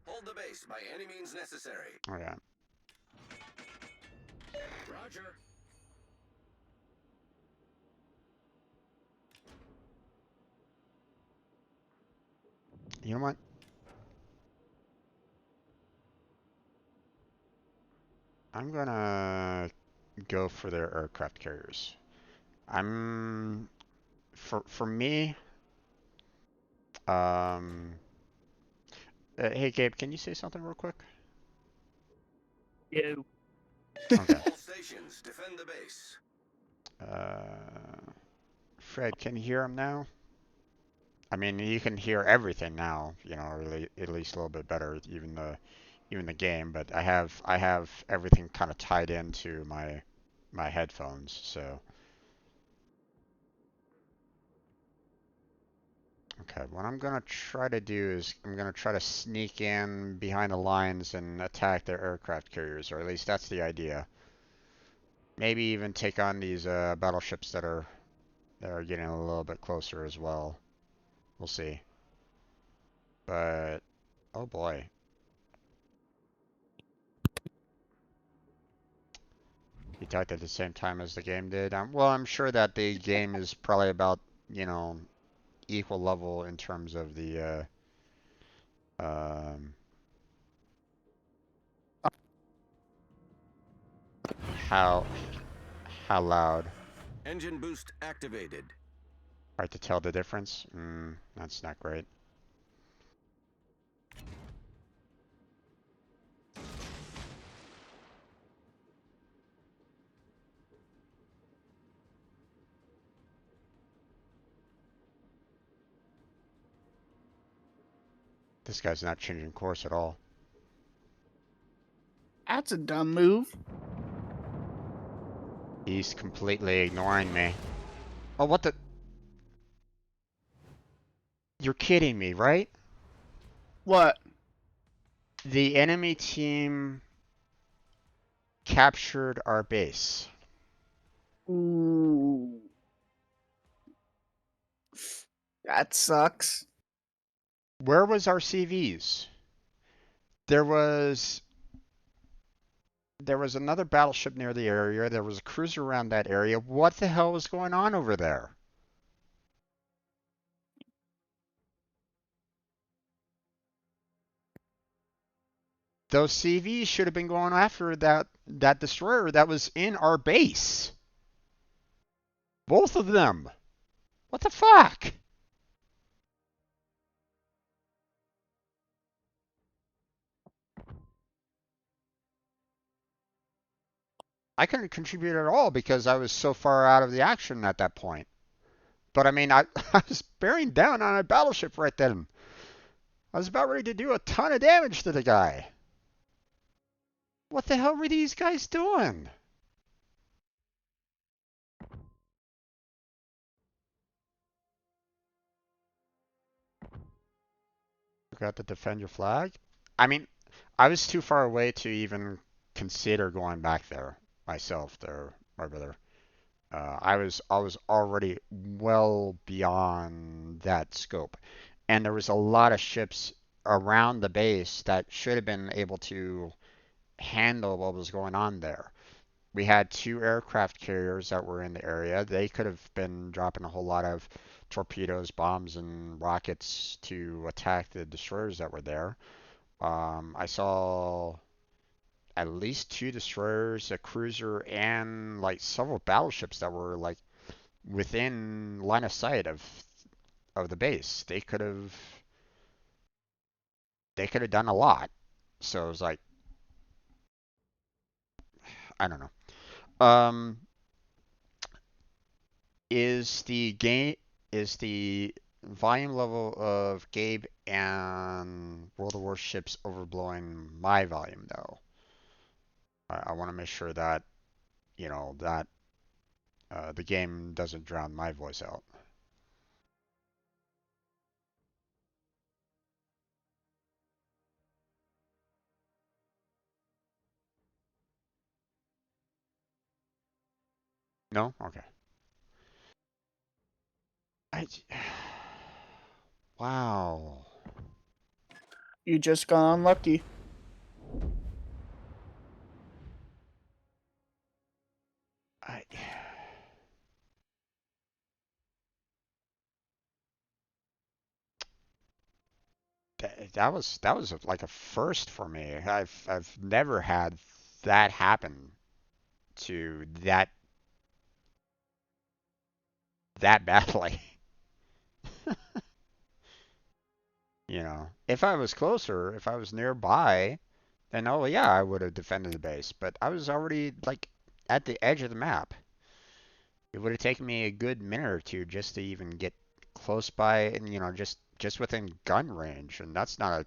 Hold the base by any means necessary. Okay. Roger. You know what? I'm gonna go for their aircraft carriers. I'm for me. Hey Gabe, can you say something real quick? You. Okay. All stations, defend the base. Fred, can you hear him now? I mean, you can hear everything now, you know, or at least a little bit better, even the game. But I have everything kind of tied into my headphones, so. Okay, what I'm gonna try to do is I'm gonna try to sneak in behind the lines and attack their aircraft carriers, or at least that's the idea. Maybe even take on these battleships that are getting a little bit closer as well. We'll see. But oh boy, he typed at the same time as the game did. Well, I'm sure that the game is probably about, you know, equal level in terms of the how how loud. Engine boost activated. Hard to tell the difference. That's not great. This guy's not changing course at all. That's a dumb move. He's completely ignoring me. Oh, what the? You're kidding me, right? What? The enemy team captured our base. Ooh. That sucks. Where was our CVs? There was another battleship near the area. There was a cruiser around that area. What the hell was going on over there? Those CVs should have been going after that destroyer that was in our base. Both of them. What the fuck? I couldn't contribute at all because I was so far out of the action at that point. But I mean, I was bearing down on a battleship right then. I was about ready to do a ton of damage to the guy. What the hell were these guys doing? Forgot to defend your flag? I mean, I was too far away to even consider going back there myself there, my brother. I was already well beyond that scope. And there was a lot of ships around the base that should have been able to handle what was going on there. We had two aircraft carriers that were in the area. They could have been dropping a whole lot of torpedoes, bombs, and rockets to attack the destroyers that were there. I saw at least two destroyers, a cruiser, and like several battleships that were like within line of sight of the base. They could have done a lot. So it was like, I don't know. Is the volume level of Gabe and World of Warships overblowing my volume though? I want to make sure that that the game doesn't drown my voice out. No? Okay. I, wow. You just got unlucky. I that was like a first for me. I've never had that happen to that badly. If I was closer, if I was nearby, then oh yeah, I would have defended the base. But I was already like at the edge of the map. It would have taken me a good minute or two just to even get close by and just within gun range, and that's not a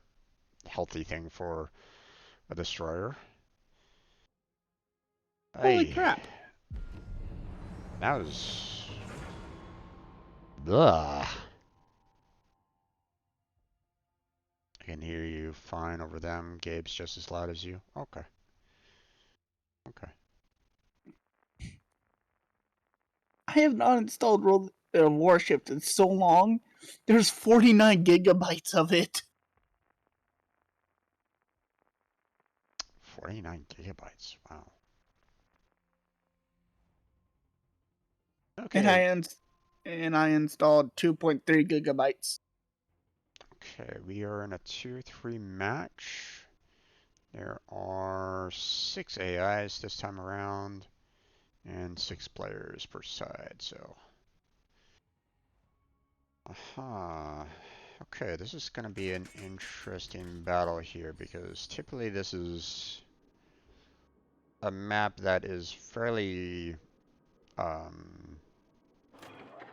healthy thing for a destroyer. Holy Hey, crap. that was ugh. I can hear you fine over them. Gabe's just as loud as you. Okay. Okay. I have not installed Warships in so long. There's 49 gigabytes of it. 49 gigabytes. Wow. And I Okay. installed 2.3 gigabytes. Okay, we are in a tier 3 match. There are 6 AIs this time around and 6 players per side, so. Aha. Okay, this is going to be an interesting battle here because typically this is a map that is um,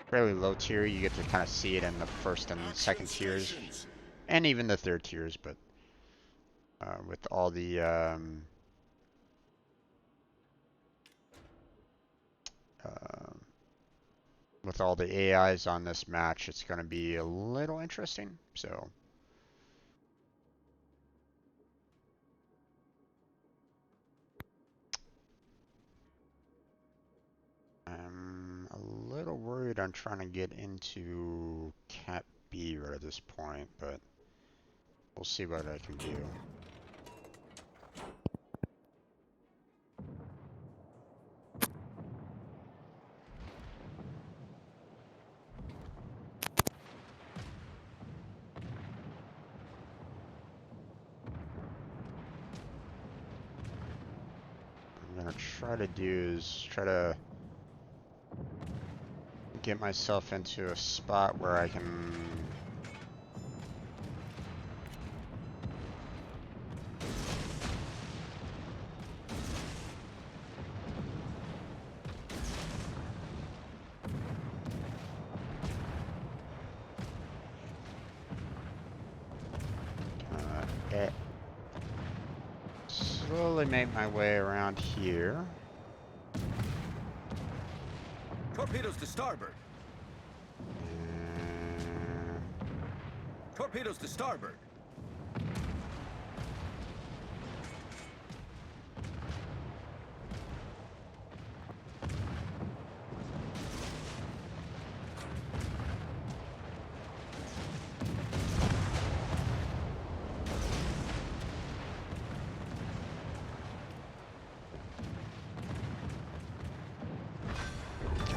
fairly low tier. You get to kind of see it in the first and second tiers, and even the third tiers. But with all the uh, with all the AIs on this match, it's going to be a little interesting. So I'm a little worried on trying to get into Cat B right at this point, but we'll see what I can do. I'm gonna try to do is try to get myself into a spot where I can uh, slowly make my way around here. Torpedoes to starboard. And Torpedoes to starboard.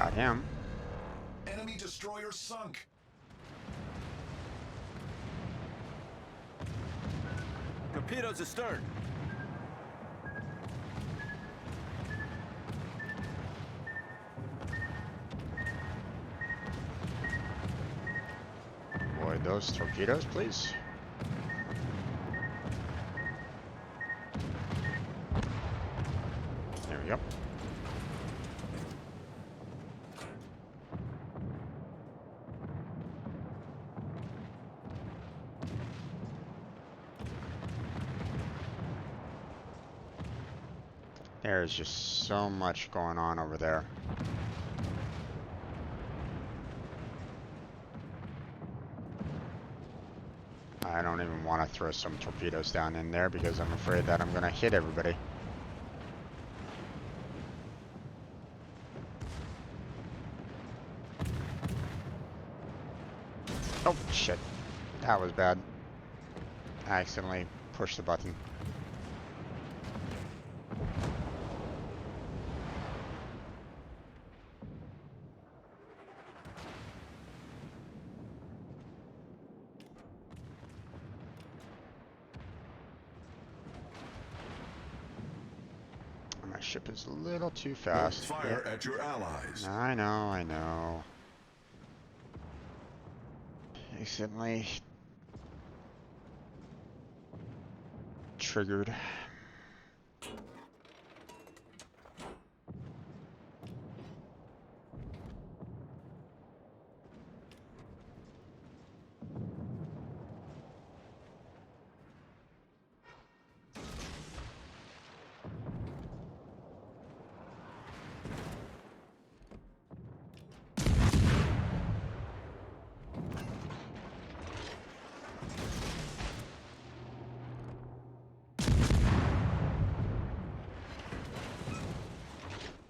got him. Enemy destroyer sunk. Torpedoes astern. Avoid those torpedoes, please. There we Yep. There's just so much going on over there. I don't even want to throw some torpedoes down in there because I'm afraid that I'm going to hit everybody. Oh, shit. That was bad. I accidentally pushed the button. My ship is a little too fast. Don't fire at your allies. I know, I know. Accidentally triggered.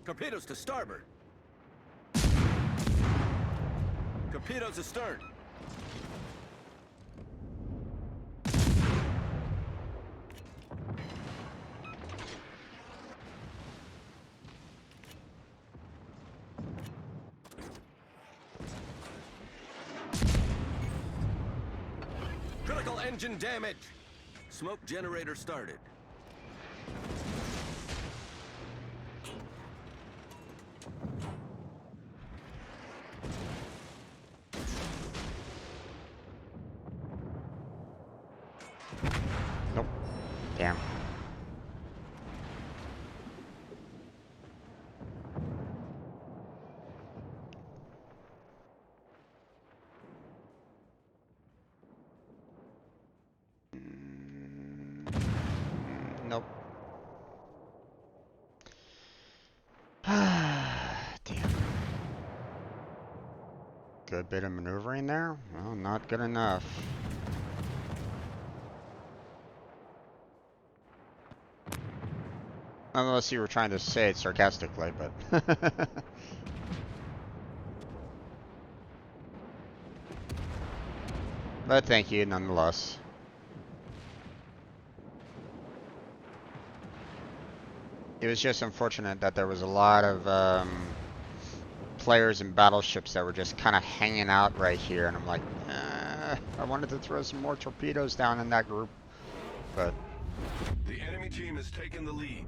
Torpedoes to starboard. Torpedoes astern. Critical engine damage. Smoke generator started. Nope. Damn. Nope. Damn. Good bit of maneuvering there. Well, not good enough. Unless you were trying to say it sarcastically, but... But thank you nonetheless. It was just unfortunate that there was a lot of players and battleships that were just kind of hanging out right here, and I'm like, I wanted to throw some more torpedoes down in that group, but... The enemy team has taken the lead.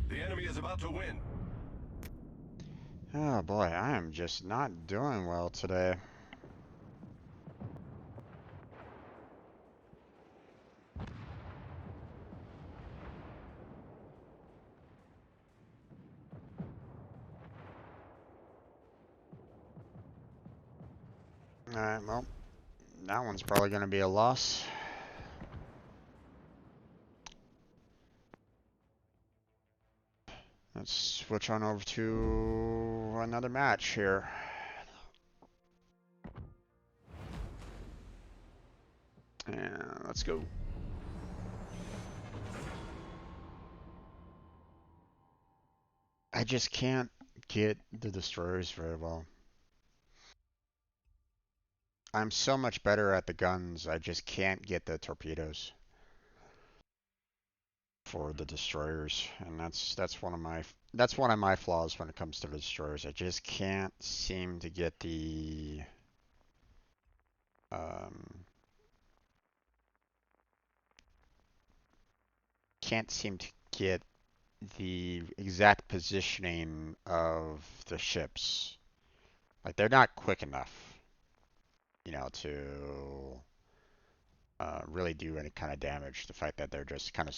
The enemy is about to win. Oh boy, I am just not doing well today. Alright, well, that one's probably going to be a loss. Let's switch on over to another match here. And let's go. I just can't get the destroyers very well. I'm so much better at the guns, I just can't get the torpedoes for the destroyers, and that's one of my flaws when it comes to the destroyers. I just can't seem to get the can't seem to get the exact positioning of the ships. Like, they're not quick enough, you know, to really do any kind of damage. The fact that they're just kind of,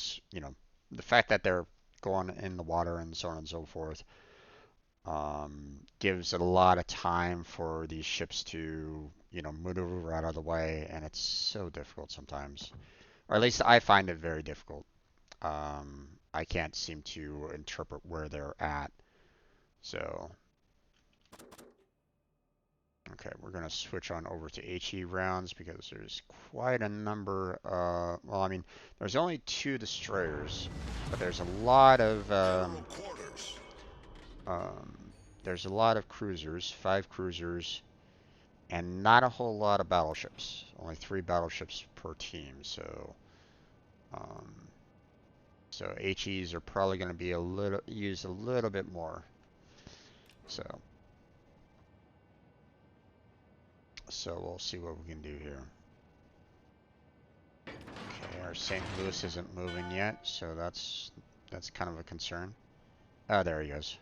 the fact that they're going in the water and so on and so forth, gives a lot of time for these ships to, maneuver out of the way, and it's so difficult sometimes. Or at least I find it very difficult. I can't seem to interpret where they're at. So, okay, we're going to switch on over to HE rounds because there's quite a number. Well, I mean, there's only 2 destroyers, but there's a lot of cruisers, 5 cruisers, and not a whole lot of battleships. Only 3 battleships per team. So, HEs are probably going to be used a little bit more. So we'll see what we can do here. Okay, our St. Louis isn't moving yet, so that's kind of a concern. Oh, there he goes.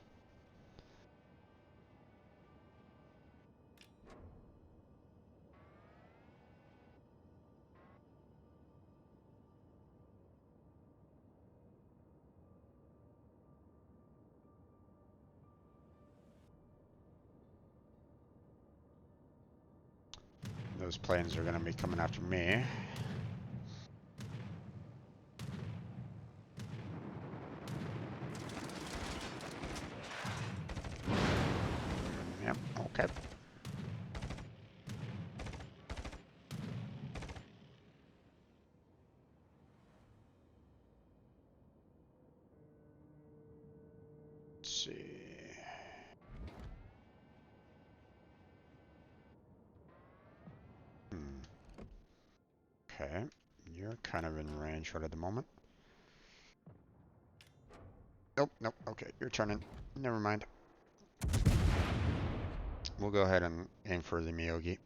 Those planes are going to be coming after me. Yep, okay. Let's see. Okay, you're kind of in range right at the moment. Nope, okay, you're turning. Never mind. We'll go ahead and aim for the Miyogi.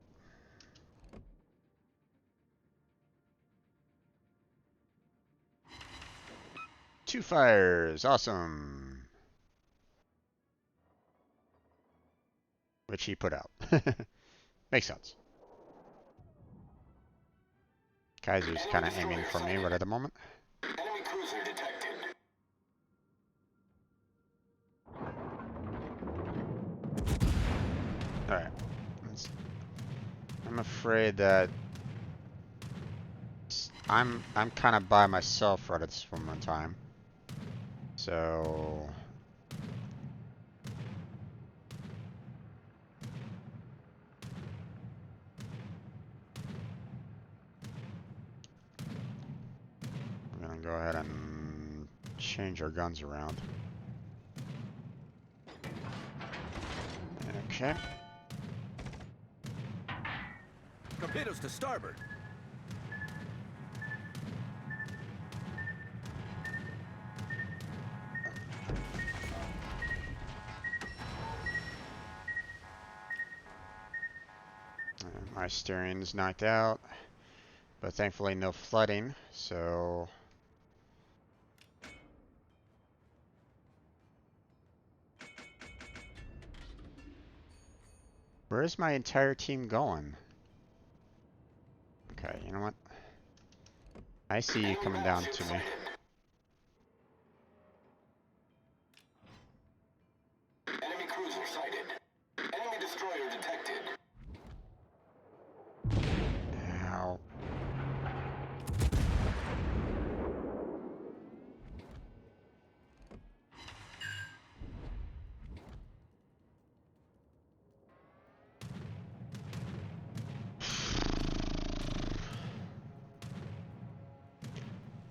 Two fires, awesome. Which he put out. Makes sense. Kaiser's kind of aiming for me right at the moment. Enemy cruiser detected. Alright. I'm afraid that I'm kind of by myself right at this moment in time. So I'm gonna go ahead and change our guns around. Okay. Torpedoes to starboard. My steering's knocked out, but thankfully no flooding, so where is my entire team going? Okay, you know what? I see you coming down to me. Enemy cruiser sighted. Enemy destroyer detected. Ow.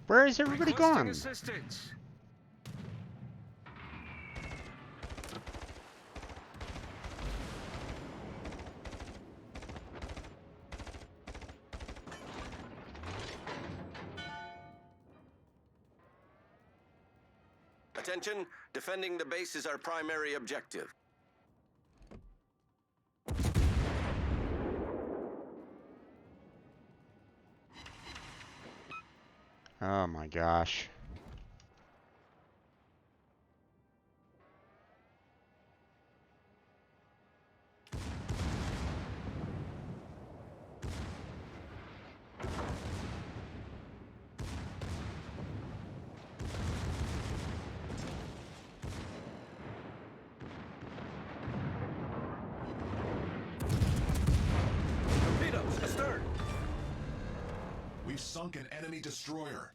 Where is everybody going? Assistance. Attention, defending the base is our primary objective. Oh my gosh. We've sunk an enemy destroyer.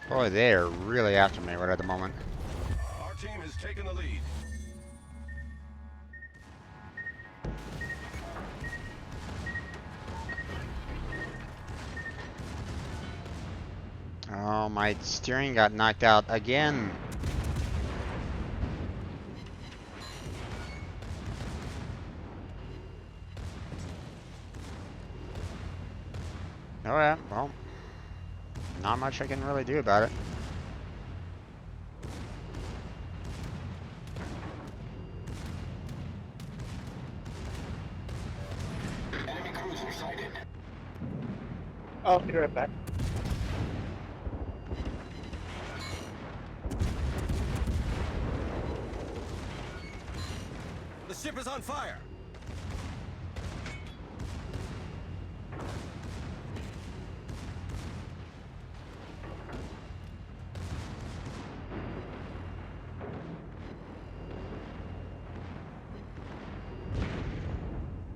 Boy, they're really after me right at the moment. Our team has taken the lead. Oh, my steering got knocked out again. Alright, well, not much I can really do about it. Enemy cruiser sighted. I'll be right back. The ship is on fire.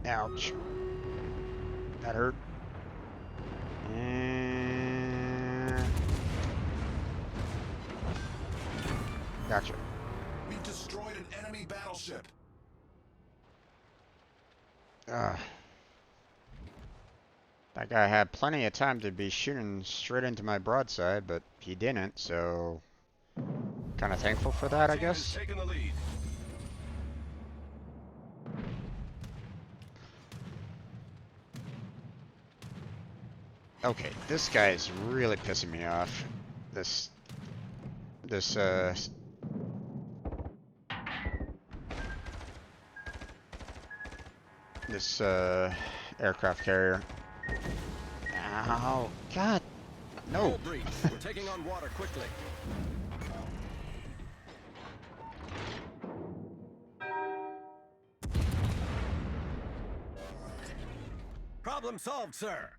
Ouch. That hurt. And... Gotcha. We've destroyed an enemy battleship. That guy had plenty of time to be shooting straight into my broadside, but he didn't, so... Kind of thankful for that, I Team has guess. taken the lead. Okay, this guy is really pissing me off. This aircraft carrier. Ow, God, no. Hull breach. We're taking on water quickly. Problem solved, sir.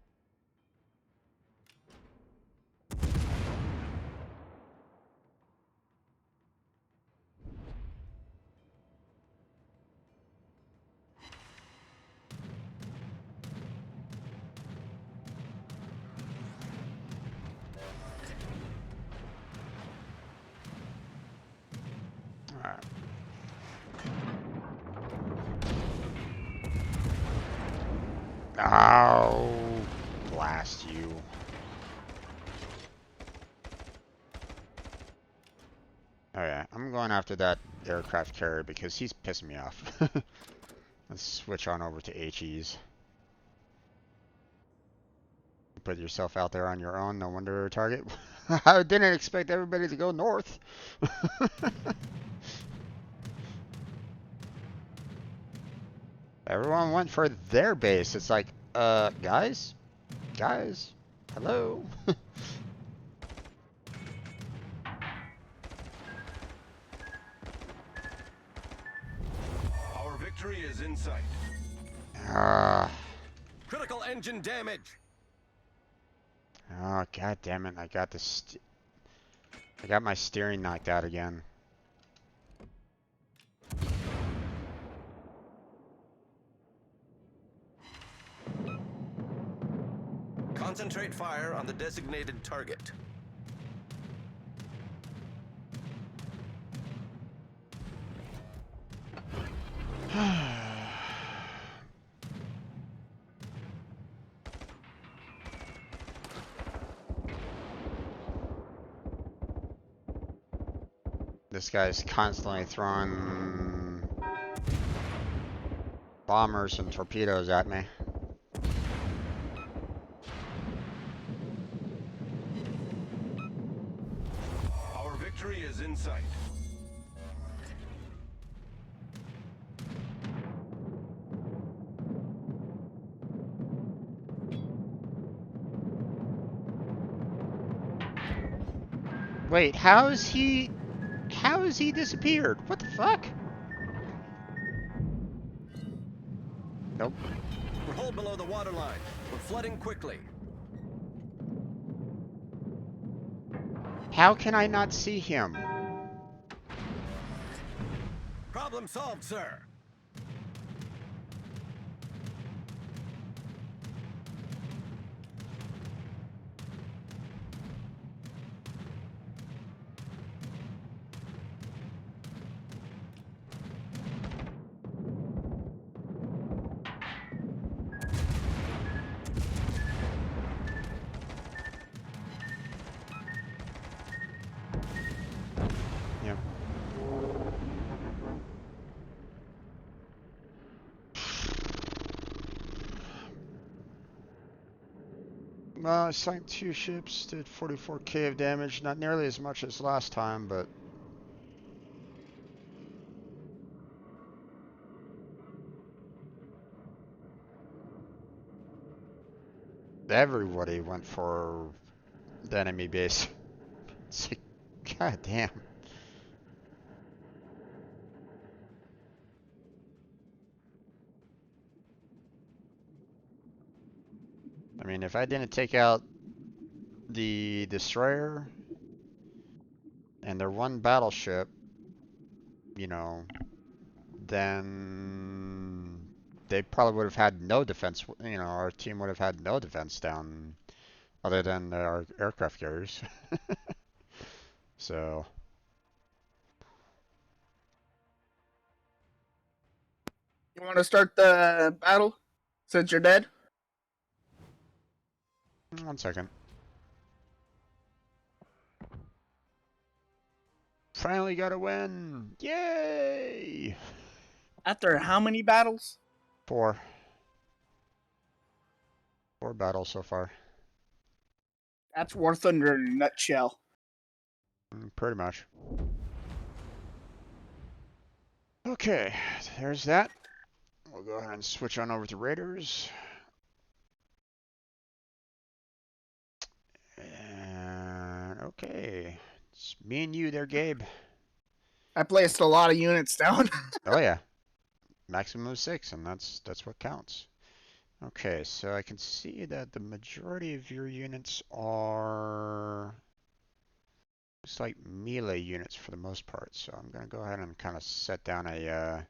Alright. Oh, blast you. Oh yeah, I'm going after that aircraft carrier because he's pissing me off. Let's switch on over to HEs. Put yourself out there on your own, no wonder you're a target. I didn't expect everybody to go north. Everyone went for their base. It's like, guys? Guys? Hello? Our victory is in sight. Critical engine damage. Oh, god damn it. I got I got my steering knocked out again. Concentrate fire on the designated target. This guy's constantly throwing bombers and torpedoes at me. Our victory is in sight. Wait, how is he disappeared? What the fuck? Nope. We're hold below the waterline. We're flooding quickly. How can I not see him? Problem solved, sir. Yep. Well, I sank 2 ships, did 44k of damage, not nearly as much as last time, but everybody went for the enemy base. It's like, god damn. I mean, if I didn't take out the destroyer and their one battleship, you know, then they probably would have had no defense. You know, our team would have had no defense down other than our aircraft carriers. So, You want to start the battle since you're dead? 1 second. Finally got a win! Yay! After how many battles? 4. 4 battles so far. That's War Thunder in a nutshell. Pretty much. Okay, there's that. We'll go ahead and switch on over to Raiders. And okay, it's me and you there, Gabe. I placed a lot of units down. Oh yeah, maximum of 6, and that's what counts. Okay, so I can see that the majority of your units are looks like melee units for the most part. So I'm gonna go ahead and kind of set down a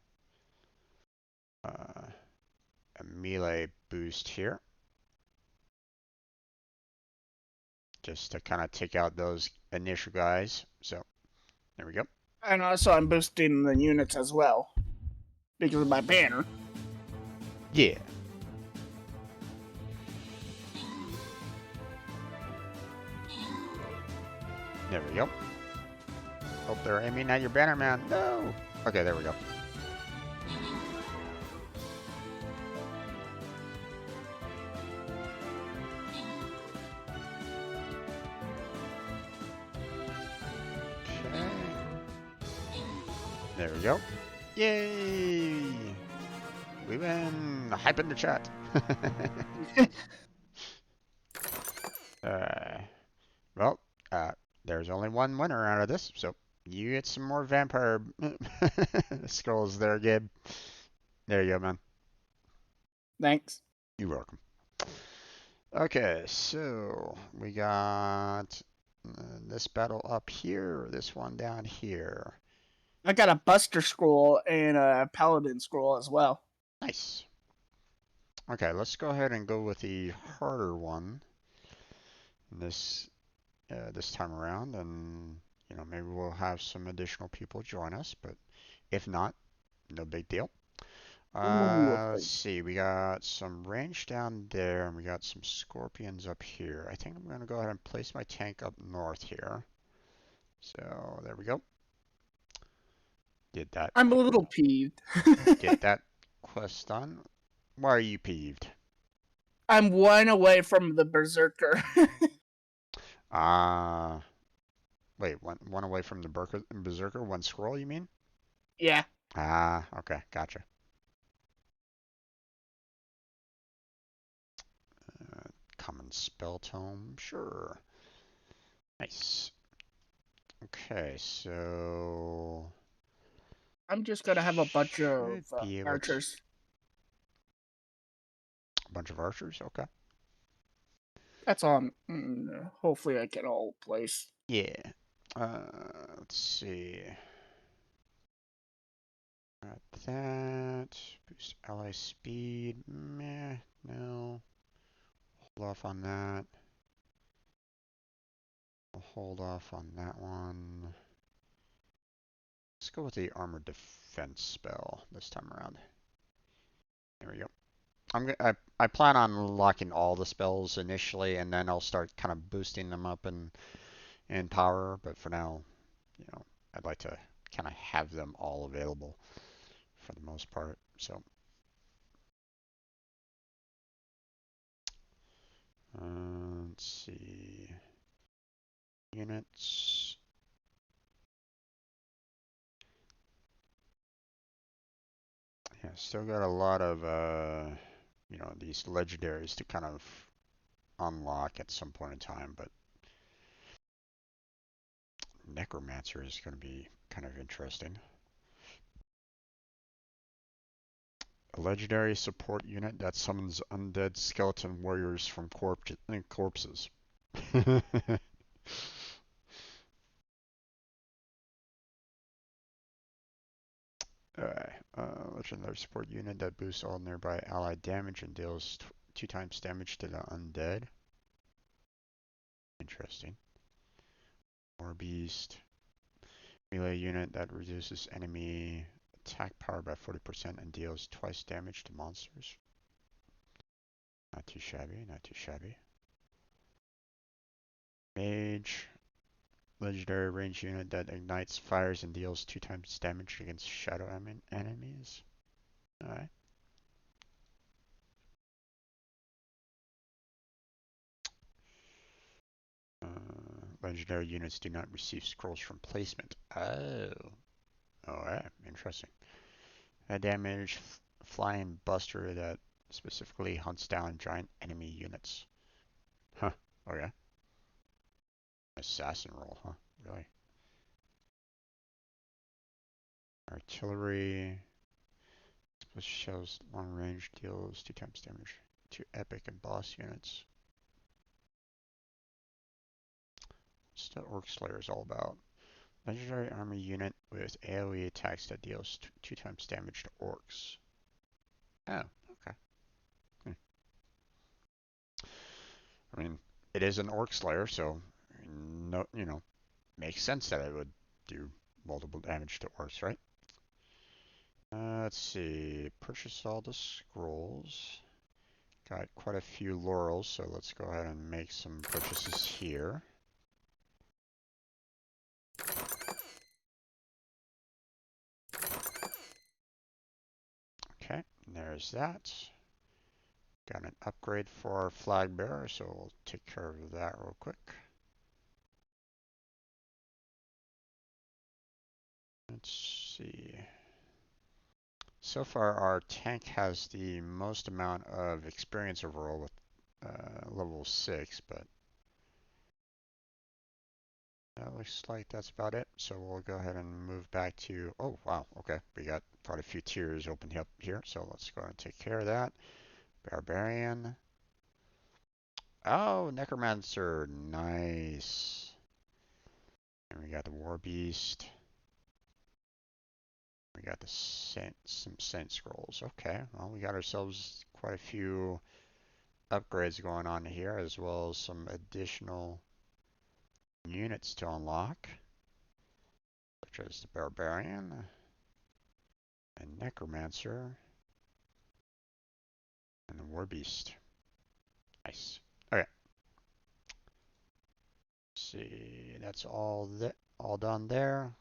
melee boost here, just to kind of take out those initial guys. So there we go. And also I'm boosting the units as well. Because of my banner. Yeah. There we go. Oh, they're aiming at your banner, man. No. Okay, there we go. Okay. There we go. Yay! We win. Hype in the chat. Well, there's only one winner out of this, so you get some more vampire scrolls there, Gabe. There you go, man. Thanks. You're welcome. Okay, so we got this battle up here, this one down here. I got a Buster Scroll and a Paladin Scroll as well. Nice. Okay, let's go ahead and go with the harder one this time around, and you know, maybe we'll have some additional people join us, but if not, no big deal. Let's see, we got some range down there, and we got some scorpions up here. I think I'm going to go ahead and place my tank up north here. So there we go. Did that. I'm a little peeved. Get that quest done. Why are you peeved? I'm 1 away from the Berserker. Wait, one away from the Berserker, 1 scroll, you mean? Yeah. Okay, gotcha. Common spell tome, sure. Nice. Okay, so I'm just gonna have a bunch of should be able archers. A bunch of archers? Okay. That's on. Hopefully, I get all place. Yeah. Let's see. Got that. Boost ally speed. Meh. No. Hold off on that. I'll hold off on that one. Let's go with the armor defense spell this time around. There we go. I plan on locking all the spells initially, and then I'll start kind of boosting them up in power. But for now, you know, I'd like to kind of have them all available for the most part. So, let's see. Units. Yeah, still got a lot of you know, these legendaries to kind of unlock at some point in time, but Necromancer is going to be kind of interesting. A legendary support unit that summons undead skeleton warriors from corpses. Alright, legendary support unit that boosts all nearby allied damage and deals 2 times damage to the undead. Interesting. War Beast. Melee unit that reduces enemy attack power by 40% and deals twice damage to monsters. Not too shabby, not too shabby. Mage. Legendary range unit that ignites fires and deals 2 times damage against shadow enemies. Alright. Legendary units do not receive scrolls from placement. Oh. Alright, interesting. A damage flying buster that specifically hunts down giant enemy units. Huh, okay. Assassin roll, huh? Really? Artillery. Split shells long range deals 2 times damage to epic and boss units. What's the Orc Slayers all about? Legendary army unit with AoE attacks that deals 2 times damage to orcs. Oh, okay. I mean, it is an Orc Slayer, so no, you know, makes sense that it would do multiple damage to orcs, right? Let's see. Purchase all the scrolls. Got quite a few laurels, so let's go ahead and make some purchases here. Okay, there's that. Got an upgrade for our flag bearer, so we'll take care of that real quick. Let's see. So far, our tank has the most amount of experience overall with level 6, but that looks like that's about it. So we'll go ahead and move back to, oh wow, okay. We got quite a few tiers opened up here, so let's go ahead and take care of that. Barbarian. Oh, Necromancer, nice. And we got the War Beast. We got the some Saint Scrolls. Okay, well, we got ourselves quite a few upgrades going on here, as well as some additional units to unlock, such as the Barbarian and Necromancer and the War Beast. Nice. Okay. Let's see, that's all done there.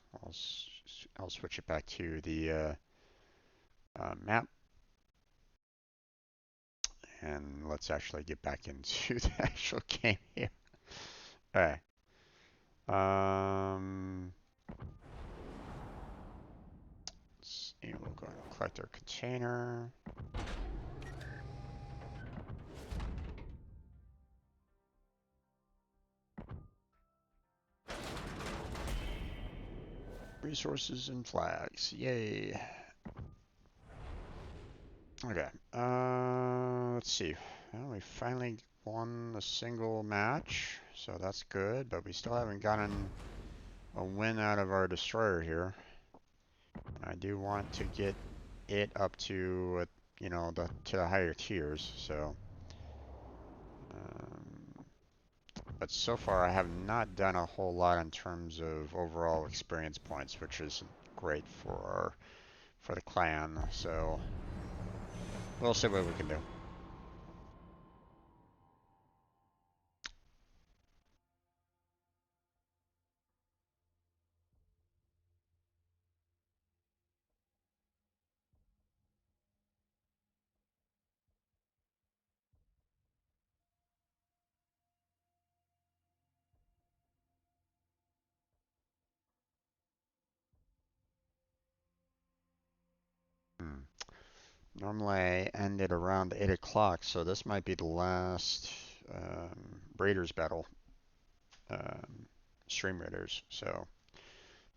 I'll switch it back to the map, and let's actually get back into the actual game here. All right. Let's see, we'll go ahead and collect our container. Resources and flags, yay. Okay, Let's see. Well, we finally won a single match, so that's good, but we still haven't gotten a win out of our destroyer here. I do want to get it up to, you know, to the higher tiers, so. But so far I have not done a whole lot in terms of overall experience points, which is great for the clan, so we'll see what we can do. Normally I end it around 8 o'clock, so this might be the last Raiders battle. Stream Raiders, so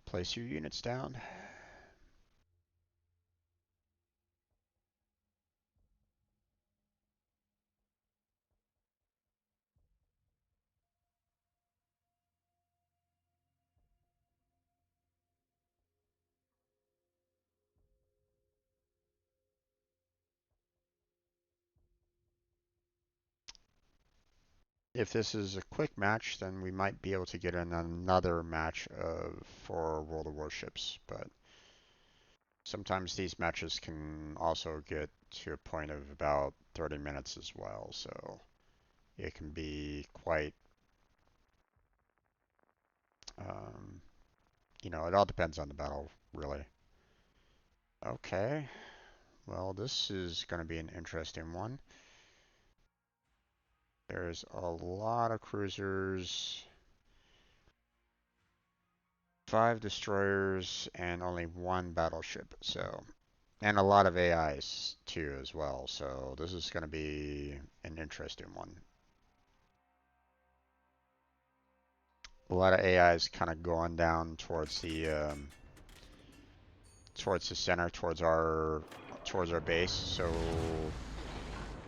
place your units down. If this is a quick match, then we might be able to get in another match for World of Warships, but sometimes these matches can also get to a point of about 30 minutes as well, so it can be quite, you know, it all depends on the battle, really. Okay, well, this is going to be an interesting one. There's a lot of cruisers, 5 destroyers, and only 1 battleship, so, and a lot of AIs too as well, so this is going to be an interesting one. A lot of AIs kind of going down towards the center, towards our base, so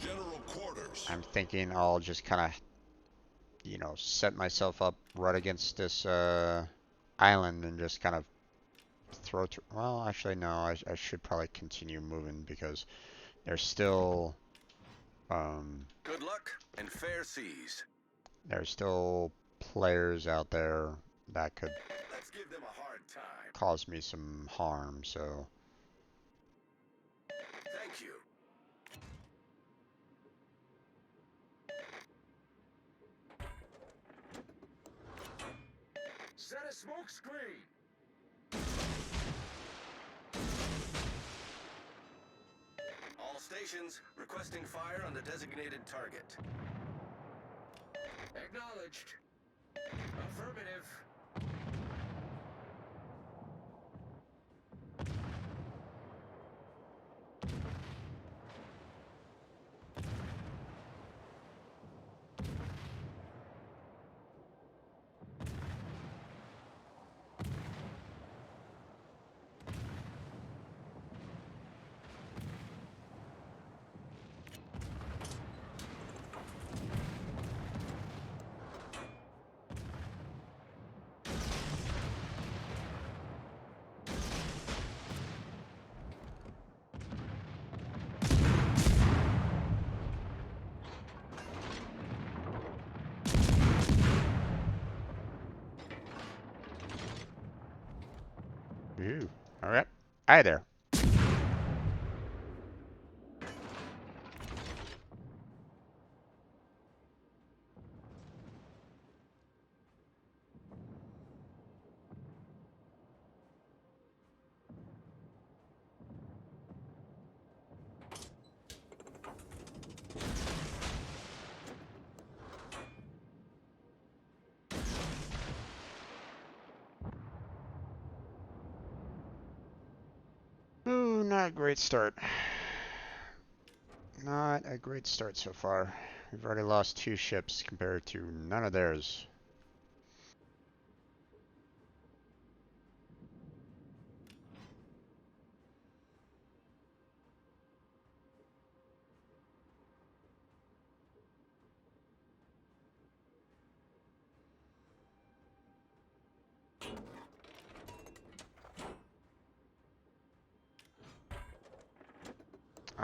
General quarters. I'm thinking I'll just kind of, you know, set myself up right against this island and just kind of throw through. Well, actually, no, I should probably continue moving because there's still Good luck and fair seas. there's still players out there that could Let's give them a hard time. cause me some harm, so Thank you. Set a smoke screen. All stations requesting fire on the designated target. Acknowledged. Affirmative. ooh, all right, hi there. Ooh, not a great start. Not a great start so far. We've already lost 2 ships compared to none of theirs.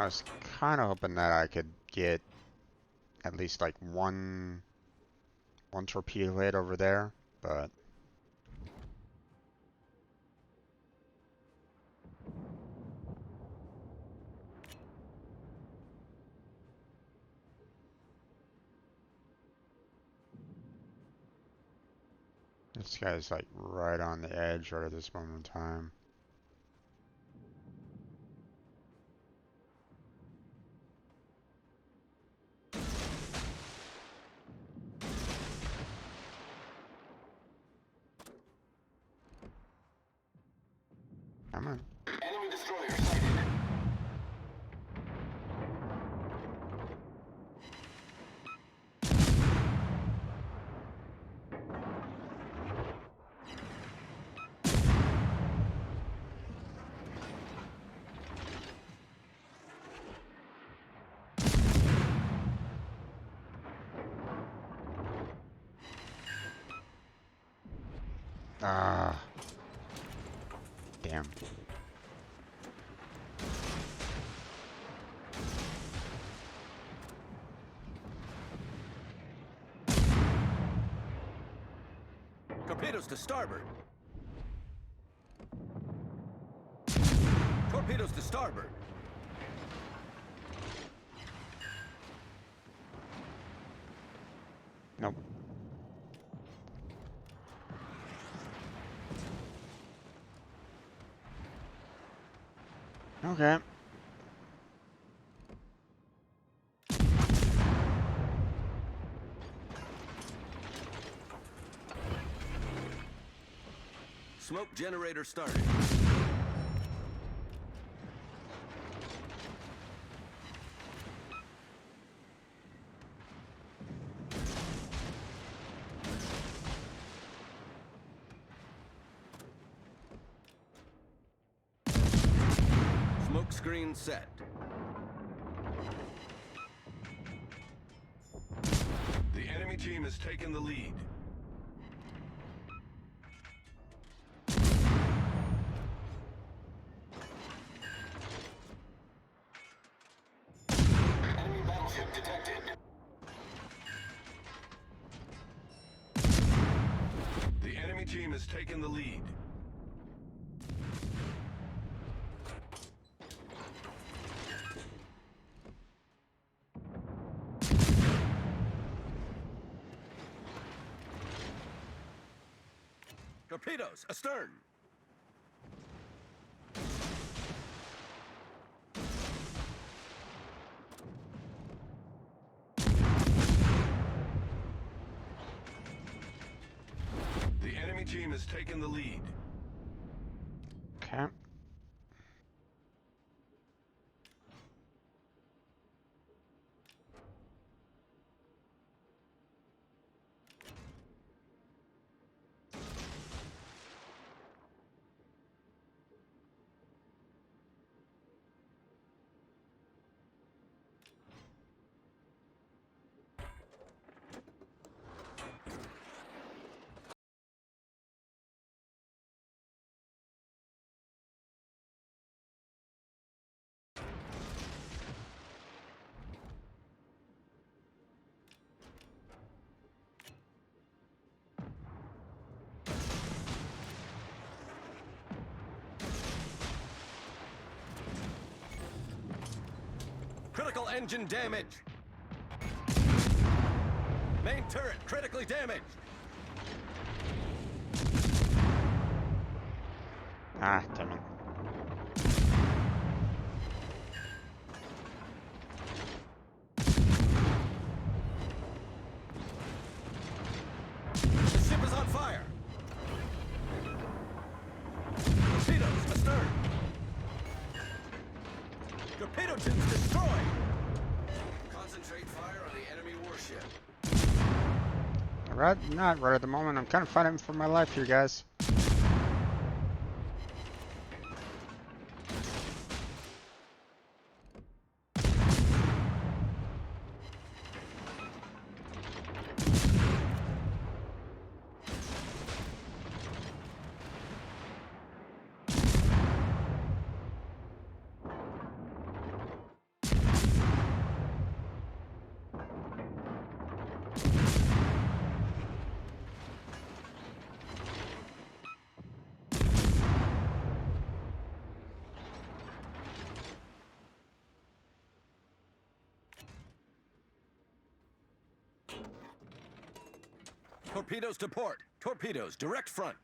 I was kind of hoping that I could get at least like one torpedo hit over there, but this guy's like right on the edge right at this moment in time. Come on. Enemy destroyer sighted. Ah. Damn. Torpedoes to starboard. Torpedoes to starboard. Nope. Okay. Smoke generator started. Smoke screen set. The enemy team has taken the lead. Enemy battleship detected. The enemy team has taken the lead. Torpedoes astern. The enemy team has taken the lead. Okay. Critical engine damage. Main turret critically damaged. Ah, damn it. The ship is on fire. Torpedoes astern. Torpedo tins destroyed. Concentrate fire on the enemy warship. Right, not right at the moment. I'm kind of fighting for my life here, guys. Torpedoes to port. Torpedoes, direct front.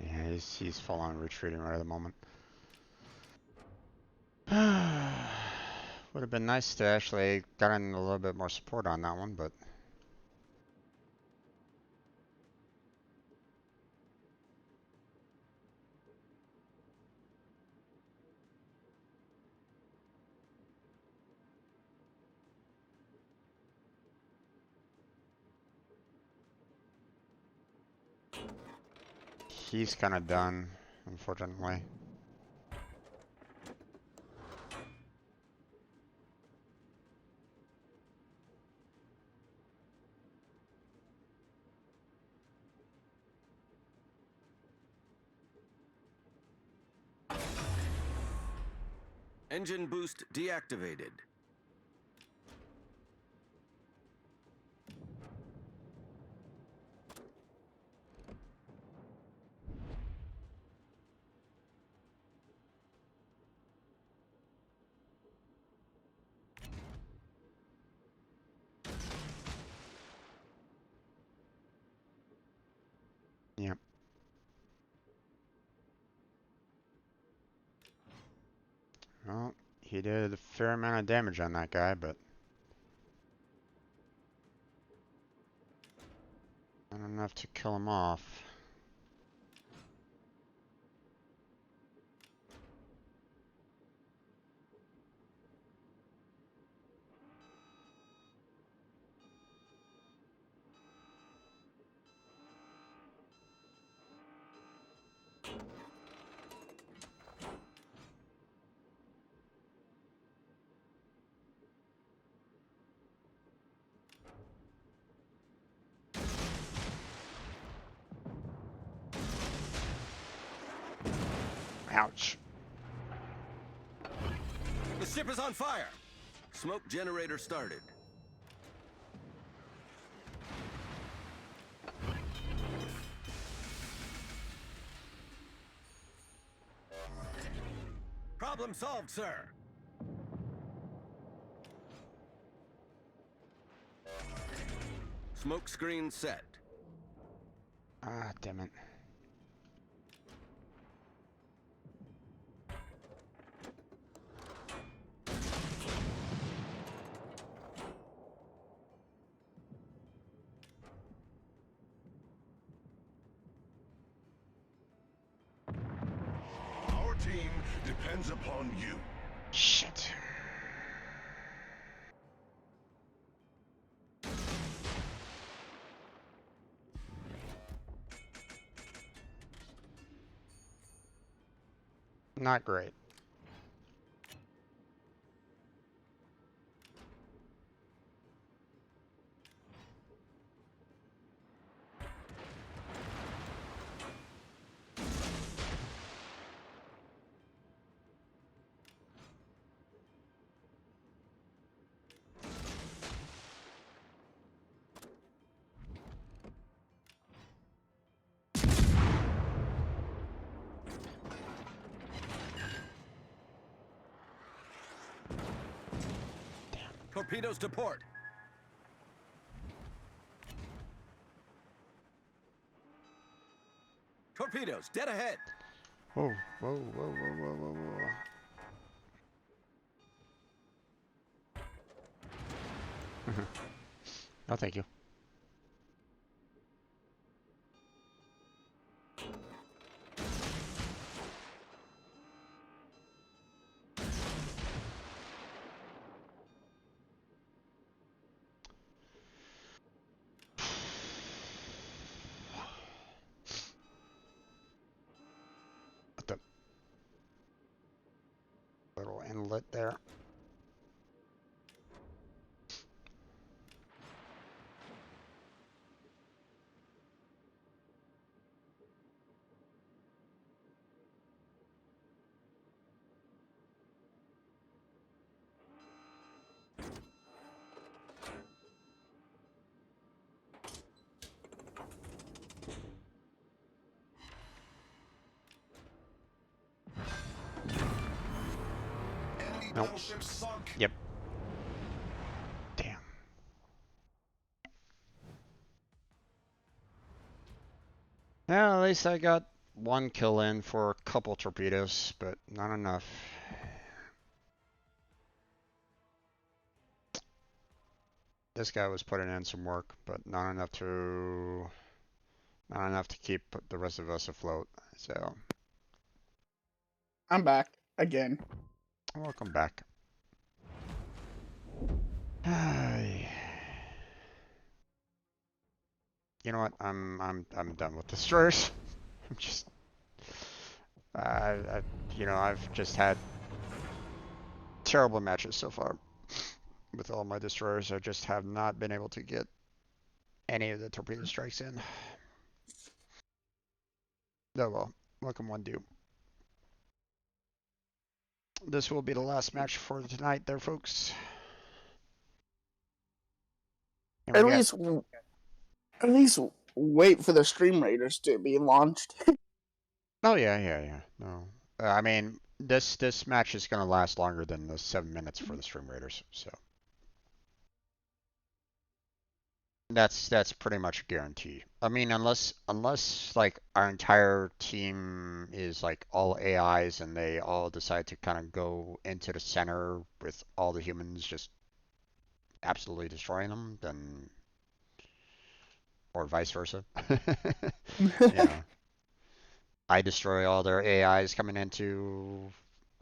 Yeah, he's full on retreating right at the moment. Would have been nice to actually gotten a little bit more support on that one, but he's kind of done, unfortunately. Engine boost deactivated. Yep. Well, he did a fair amount of damage on that guy, but not enough to kill him off. Ouch. The ship is on fire. Smoke generator started. Problem solved, sir. Smoke screen set. Ah, damn it. Our team depends upon you. Shit. Not great. Torpedoes to port. Torpedoes, dead ahead. Whoa, whoa, whoa, whoa, whoa, whoa, whoa. No, thank you. What the little inlet there. Nope. Battleship sunk. Yep. Damn. Yeah, at least I got one kill in for a couple torpedoes, but not enough. This guy was putting in some work, but not enough to keep the rest of us afloat. So, I'm back again. welcome back. You know what? I'm done with destroyers. I'm just I've just had terrible matches so far with all my destroyers. I just have not been able to get any of the torpedo strikes in. Oh well, what can one do? This will be the last match for tonight there, folks. And we At got least, at least wait for the Stream Raiders to be launched. Oh yeah. No, I mean this match is gonna last longer than the 7 minutes for the Stream Raiders, so that's pretty much a guarantee. I mean, unless like our entire team is like all AIs and they all decide to kind of go into the center with all the humans just absolutely destroying them, then or vice versa. You know, I destroy all their AIs coming into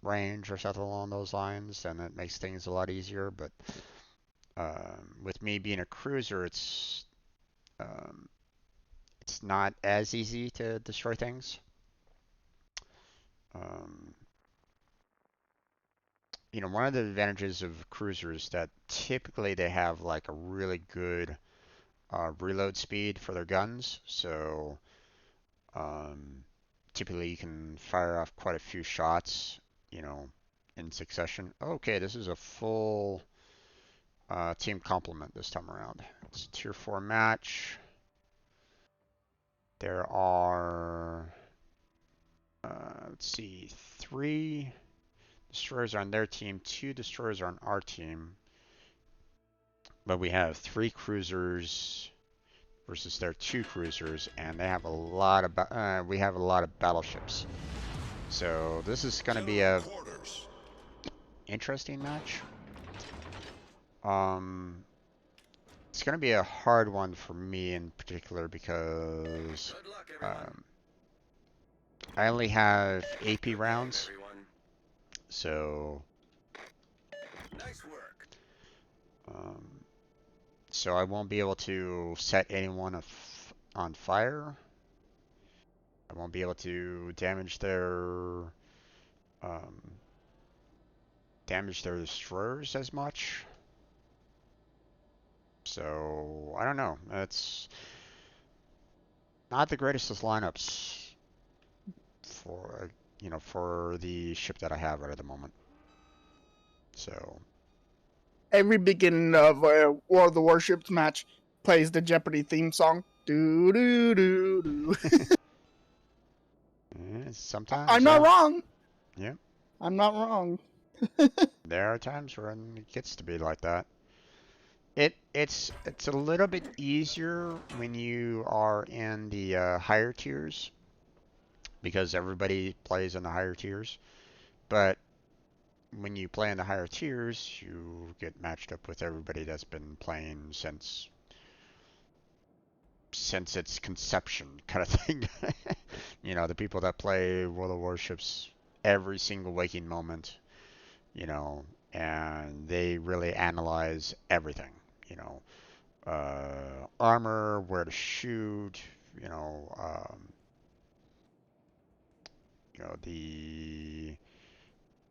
range or something along those lines, and it makes things a lot easier. But with me being a cruiser, um, it's not as easy to destroy things. Um, one of the advantages of cruisers that typically they have like a really good reload speed for their guns. So um, typically you can fire off quite a few shots, you know, in succession. Okay, this is a full team complement this time around. It's a tier 4 match. There are, let's see, 3 destroyers on their team, 2 destroyers on our team. But we have 3 cruisers versus their 2 cruisers, and they have a lot of we have a lot of battleships. So this is going to be a interesting match. It's going to be a hard one for me in particular because I only have AP rounds, so Nice work. so I won't be able to set anyone on fire. I won't be able to um, damage their destroyers as much. So I don't know. It's not the greatest of lineups for for the ship that I have right at the moment. So Every beginning of War of the Warships match plays the Jeopardy theme song. Do do do do. sometimes, I'm not yeah, wrong. yeah. I'm not wrong. There are times when it gets to be like that. It's a little bit easier when you are in the higher tiers because everybody plays in the higher tiers. But when you play in the higher tiers, you get matched up with everybody that's been playing since its conception, kind of thing. The people that play World of Warships every single waking moment, and they really analyze everything, armor, where to shoot, you know, um, you know the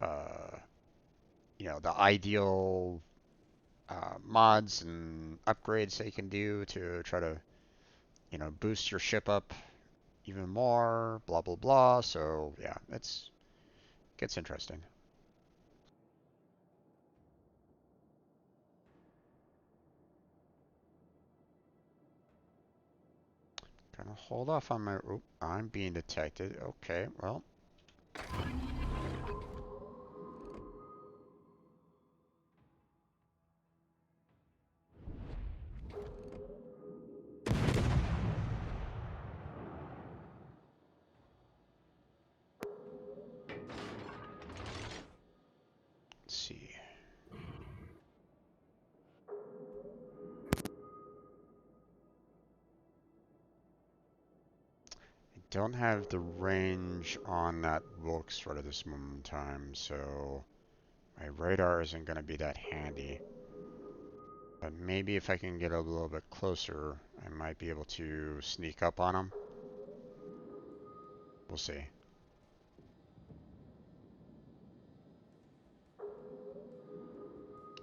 uh, the ideal mods and upgrades they can do to try to boost your ship up even more, blah blah blah. So yeah, gets interesting. Gonna hold off on my. Oh, I'm being detected. Okay, well. don't have the range on that Wilkes right at this moment in time, so my radar isn't going to be that handy. But maybe if I can get a little bit closer, I might be able to sneak up on him. We'll see.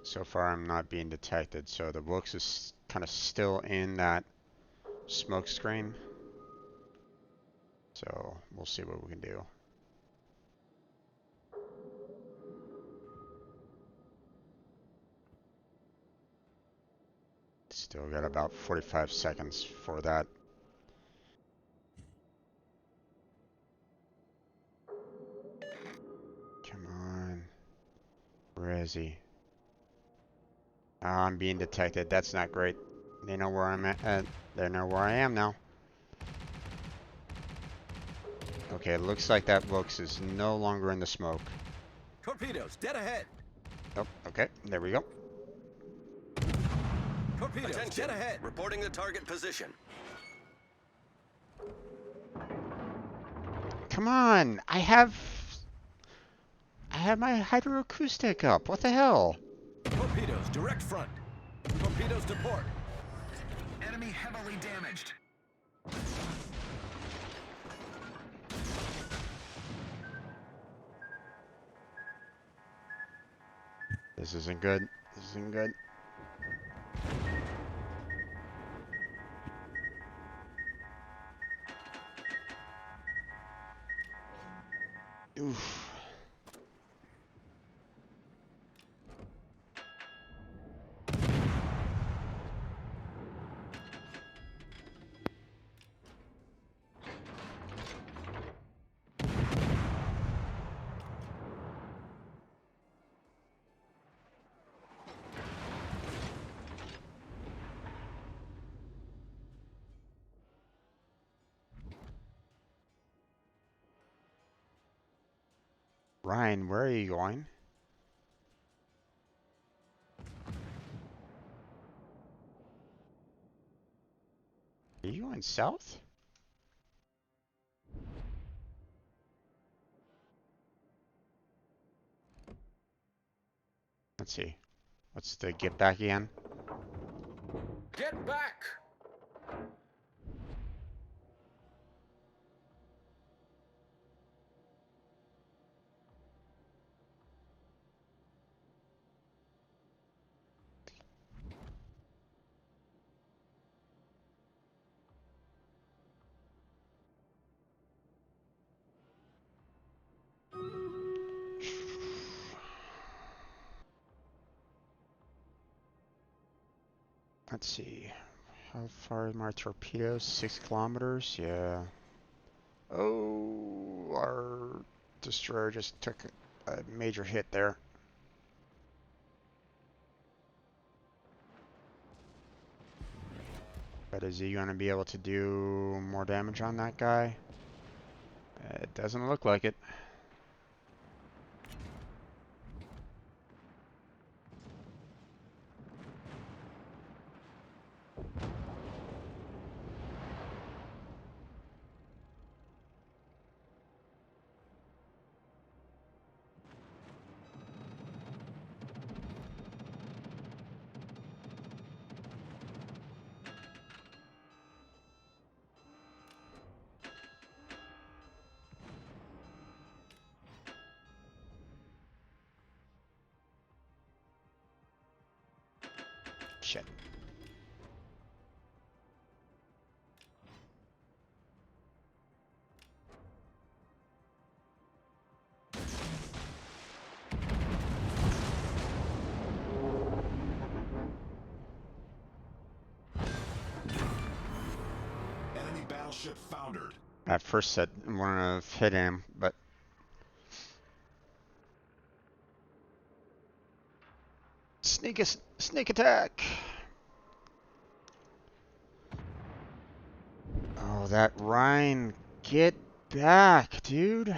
So far I'm not being detected, so the Wilkes is kind of still in that smoke screen. So we'll see what we can do. Still got about 45 seconds for that. Come on. Where is he? Oh, I'm being detected. That's not great. They know where I'm at. They know where I am now. Okay, it looks like that Wilkes is no longer in the smoke. Torpedoes, dead ahead. Oh, okay. There we go. Torpedoes, attention, dead ahead. Reporting the target position. Come on. I have my hydroacoustic up. What the hell? Torpedoes, direct front. Torpedoes to port. Enemy heavily damaged. This isn't good. This isn't good. Oof. Ryan, where are you going? Are you going south? Let's see. What's the get back again? Get back! Let's see. How far is my torpedo? 6 kilometers? Yeah. Oh, our destroyer just took a major hit there. But is he going to be able to do more damage on that guy? It doesn't look like it. Shit. Enemy battleship foundered. At first said I want to hit him, but sneak attack. Oh, that Rhine, get back, dude.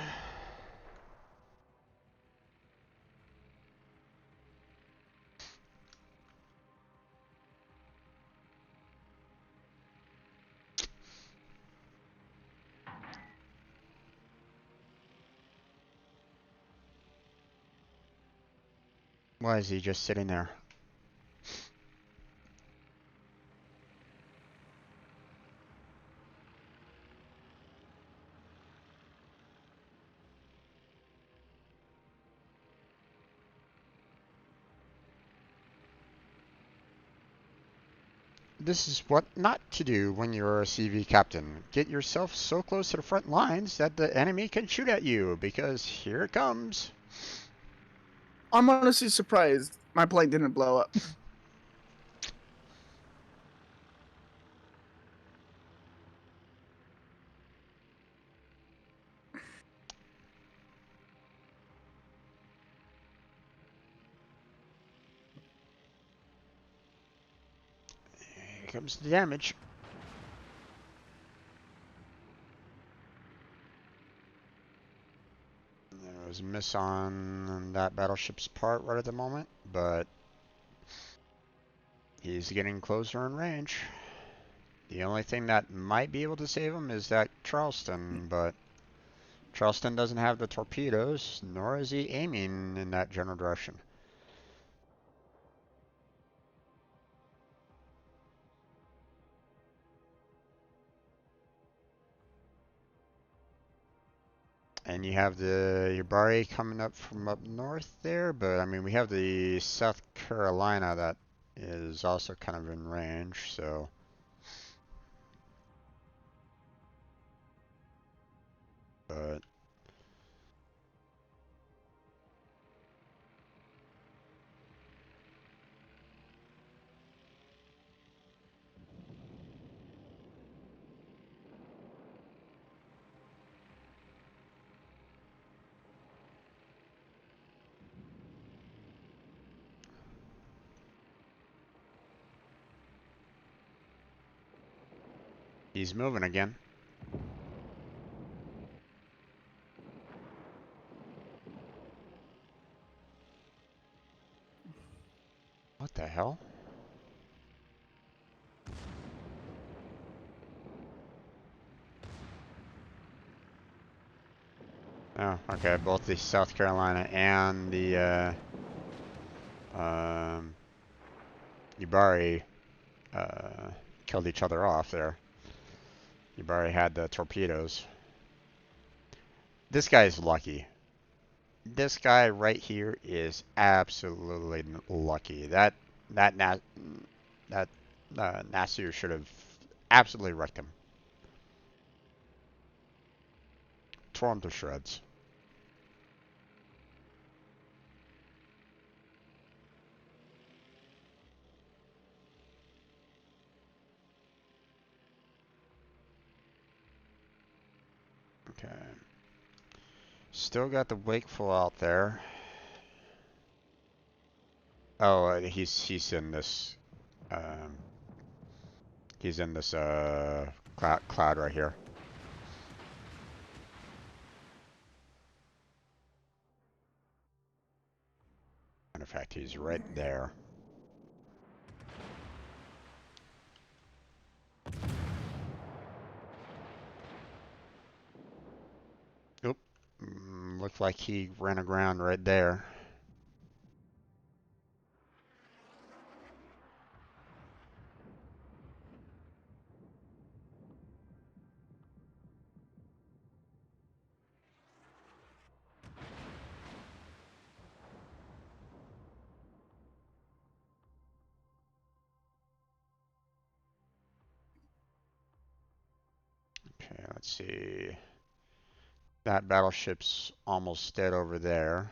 Why is he just sitting there? This is what not to do when you're a CV captain. Get yourself so close to the front lines that the enemy can shoot at you, because here it comes. I'm honestly surprised my plane didn't blow up. Here comes the damage. There was a miss on that battleship's part right at the moment, but he's getting closer in range. The only thing that might be able to save him is that Charleston, but Charleston doesn't have the torpedoes, nor is he aiming in that general direction. And you have the Yubari coming up from up north there, but I mean, we have the South Carolina that is also kind of in range, so. But he's moving again. What the hell? Oh, okay. Both the South Carolina and the Yubari killed each other off there. Yubari had the torpedoes. This guy is lucky. This guy right here is absolutely lucky. That Nasu should have absolutely wrecked him. Tore him to shreds. Okay. Still got the Wakeful out there. Oh, he's in this. Um, he's in this cloud right here. And in fact, he's right there. Oop. Looked like he ran aground right there. Okay, let's see. That battleship's almost dead over there.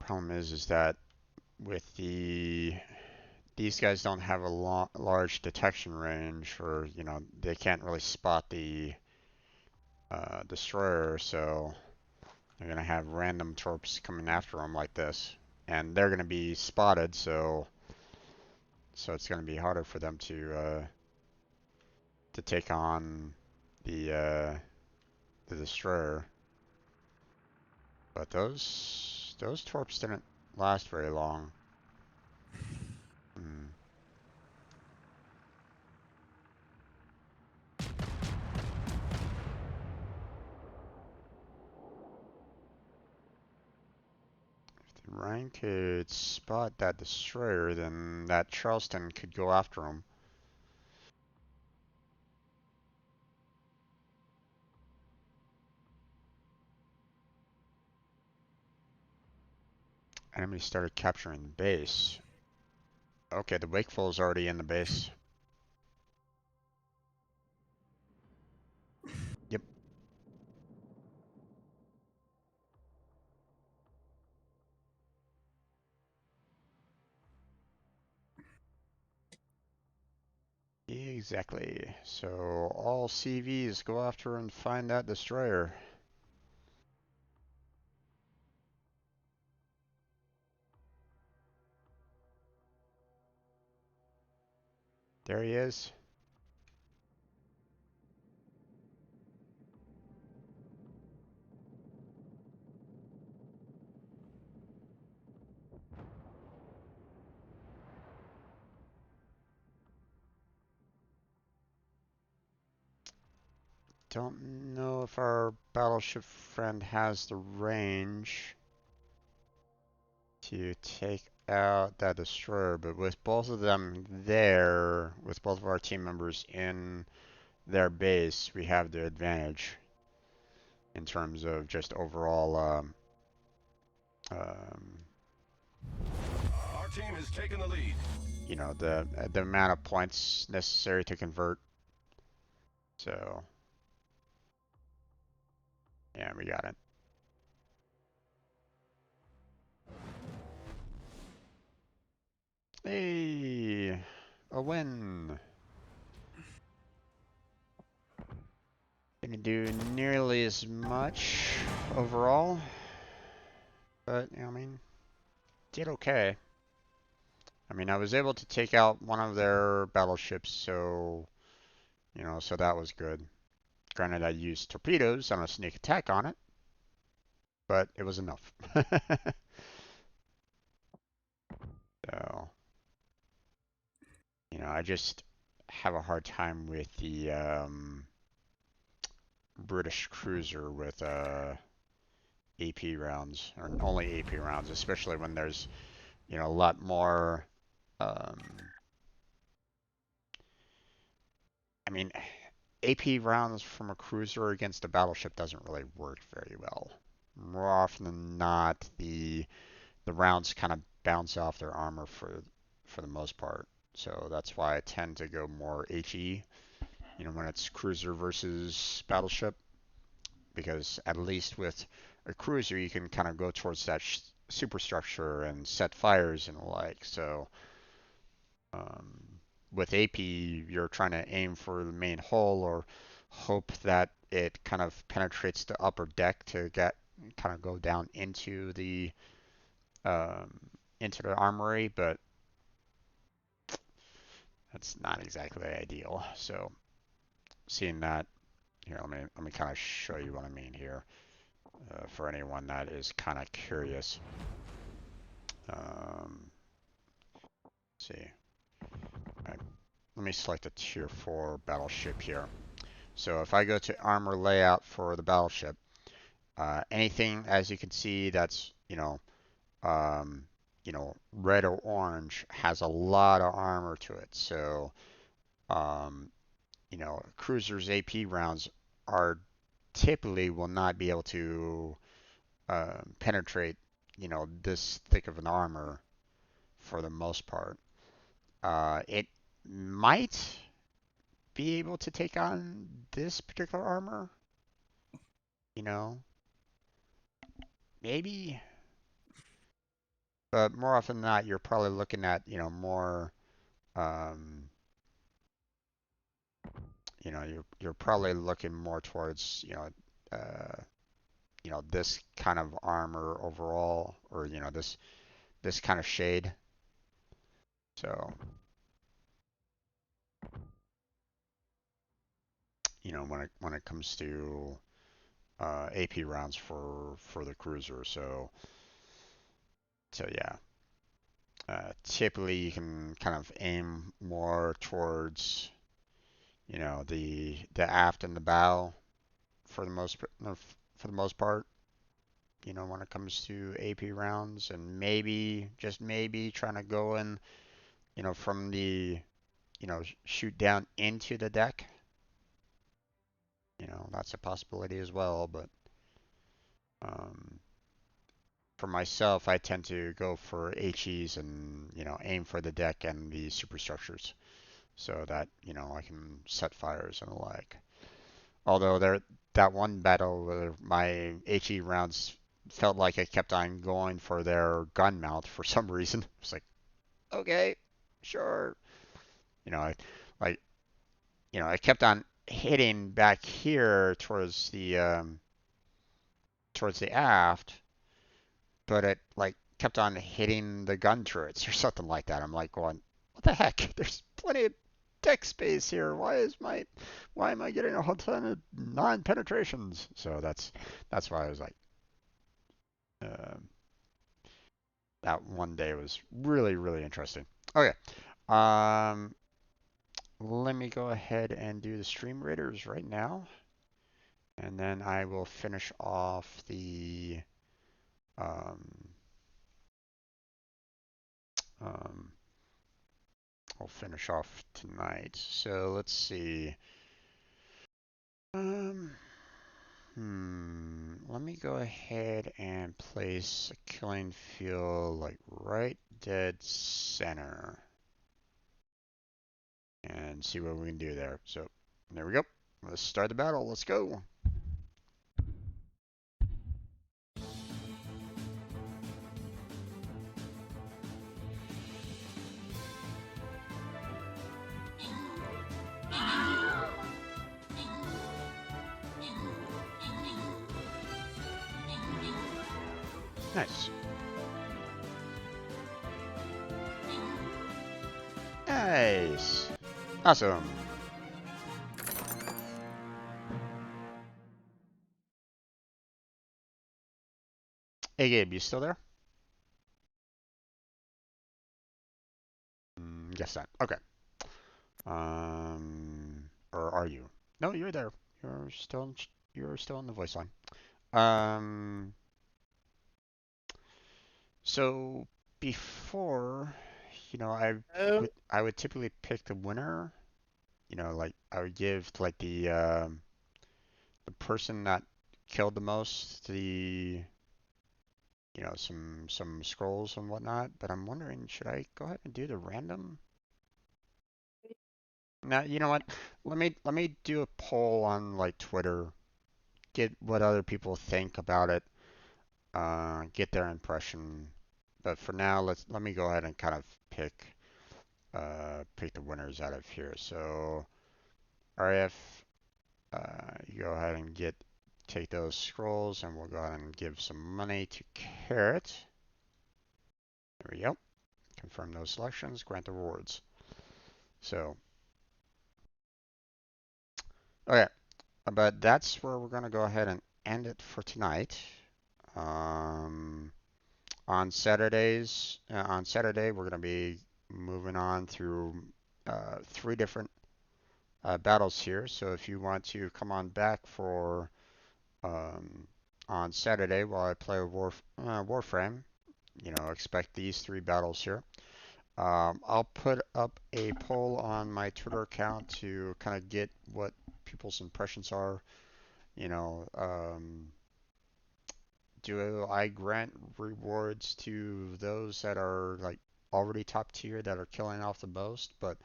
Problem is that with these guys don't have a large detection range, or they can't really spot the destroyer, so they're gonna have random torps coming after them like this, and they're gonna be spotted, so it's gonna be harder for them to take on the destroyer. But those torps didn't last very long. Hmm. If the Rhine could spot that destroyer, then that Charleston could go after him. Enemy started capturing the base. Okay, the Wakeful is already in the base. Yep. Exactly. So all CVs go after and find that destroyer. There he is. Don't know if our battleship friend has the range to take out that destroyer, but with both of them there, with both of our team members in their base, we have the advantage in terms of just overall Our team has taken the lead. you know, the amount of points necessary to convert. So yeah, we got it. Hey, a win. Didn't do nearly as much overall, but I mean, did okay. I mean, I was able to take out one of their battleships, so you know, so that was good. Granted, I used torpedoes on a sneak attack on it, but it was enough. So, you know, I just have a hard time with the British cruiser with AP rounds, or only AP rounds, especially when there's, you know, a lot more. I mean, AP rounds from a cruiser against a battleship doesn't really work very well. More often than not, the rounds kind of bounce off their armor for the most part. So that's why I tend to go more HE, you know, when it's cruiser versus battleship, because at least with a cruiser you can kind of go towards that superstructure and set fires and the like. So um, with AP, you're trying to aim for the main hull or hope that it kind of penetrates the upper deck to get kind of go down um, into the armory, but that's not exactly ideal. So seeing that here, let me kind of show you what I mean here for anyone that is kind of curious. See, right. Let me select a tier 4 battleship here. So if I go to armor layout for the battleship, anything as you can see that's um, red or orange has a lot of armor to it. So um, cruisers AP rounds are typically will not be able to penetrate, this thick of an armor for the most part. It might be able to take on this particular armor, you know, maybe, but more often than not, you're probably looking at, more, um, you're probably looking more towards, this kind of armor overall, or this kind of shade. So, when it comes to AP rounds for the cruiser. So yeah. Typically you can kind of aim more towards, you know, the aft and the bow for the most part, you know, when it comes to AP rounds, and maybe just maybe trying to go in, you know, from the, you know, shoot down into the deck. You know, that's a possibility as well, but um, for myself, I tend to go for HEs and, you know, aim for the deck and the superstructures so that, you know, I can set fires and the like. Although that one battle where my HE rounds felt like I kept on going for their gun mount for some reason. It's like, okay, sure. You know, like, you know, I kept on hitting back here towards the aft, but it like kept on hitting the gun turrets or something like that. I'm like going, what the heck? There's plenty of deck space here. Why am I getting a whole ton of non-penetrations? So that's why I was like, uh, that one day was really really interesting. Okay, um, let me go ahead and do the stream raiders right now, and then I will finish off the um, um, I'll finish off tonight. So let's see. Um, let me go ahead and place a killing field like right dead center and see what we can do there. So there we go. Let's start the battle. Let's go. Nice. Nice. Awesome. Hey Gabe, you still there? Guess not. Okay. Or are you? No, you're there. You're still in the voice line. Um, so before, you know, Oh, I would typically pick the winner. You know, like I would give like the person that killed the most you know, some scrolls and whatnot. But I'm wondering, should I go ahead and do the random? Now, you know what? Let me do a poll on like Twitter, get what other people think about it, get their impression. But for now, let me go ahead and kind of pick the winners out of here. So RF, you go ahead and take those scrolls, and we'll go ahead and give some money to Carrot. There we go. Confirm those selections, grant the rewards. So, okay, but that's where we're gonna go ahead and end it for tonight. Um, on Saturday, we're gonna be moving on through three different battles here. So if you want to come on back for on Saturday while I play Warframe, you know, expect these three battles here. I'll put up a poll on my Twitter account to kind of get what people's impressions are. You know, do I grant rewards to those that are like already top tier that are killing off the most, but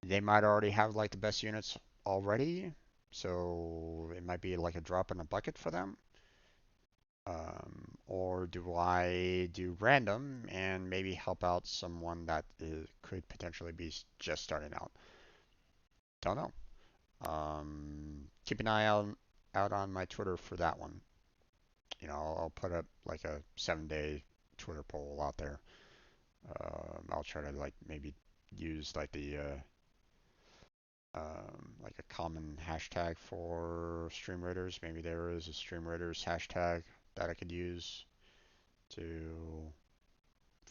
they might already have like the best units already, so it might be like a drop in a bucket for them? Or do I do random and maybe help out someone that could potentially be just starting out? Don't know. Keep an eye out on my Twitter for that one. You know, I'll put up like a 7-day Twitter poll out there. I'll try to like maybe use like the like a common hashtag for Stream Raiders. Maybe there is a Stream Raiders hashtag that I could use to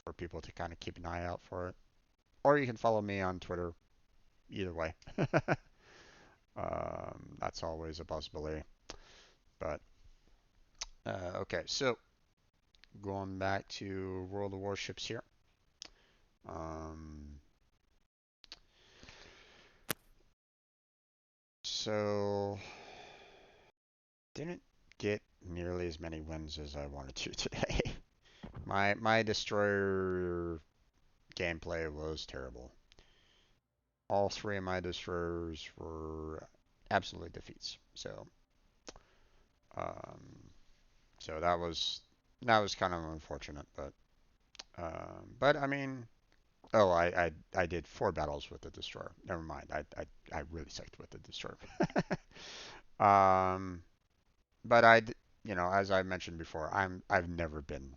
for people to kind of keep an eye out for it. Or you can follow me on Twitter. Either way, that's always a possibility. But okay, so going back to World of Warships here. Um, so didn't get nearly as many wins as I wanted to today. My destroyer gameplay was terrible. All three of my destroyers were absolute defeats. Um, so that was kind of unfortunate, but I mean, oh, I did 4 battles with the destroyer. Never mind, I really sucked with the destroyer. um, but as I mentioned before, I've never been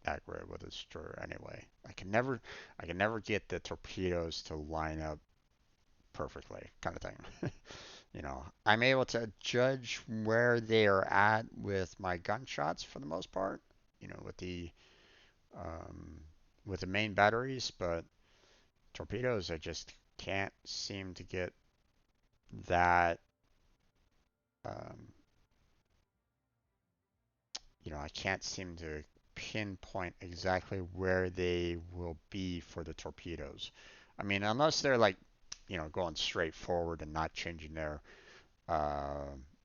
that great with a destroyer anyway. I can never get the torpedoes to line up perfectly, kind of thing. I'm able to judge where they are at with my gunshots for the most part, with um, the main batteries, but torpedoes, I just can't seem to get that. Um, I can't seem to pinpoint exactly where they will be for the torpedoes. I mean, unless they're like, going straight forward and uh,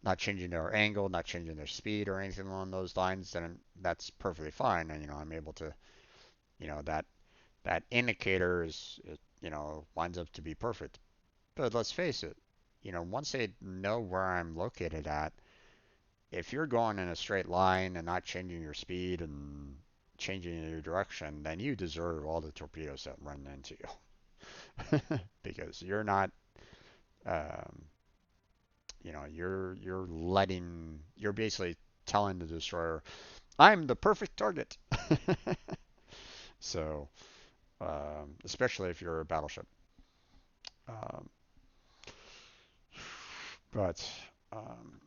not changing their angle, not changing their speed or anything along those lines, then that's perfectly fine. And I'm able to, that indicator winds up to be perfect. But let's face it, once they know where I'm located at, if you're going in a straight line and not changing your speed and changing your direction, then you deserve all the torpedoes that run into you. Because you're not, um, you're basically telling the destroyer, I'm the perfect target. So, especially if you're a battleship. Um, but, um,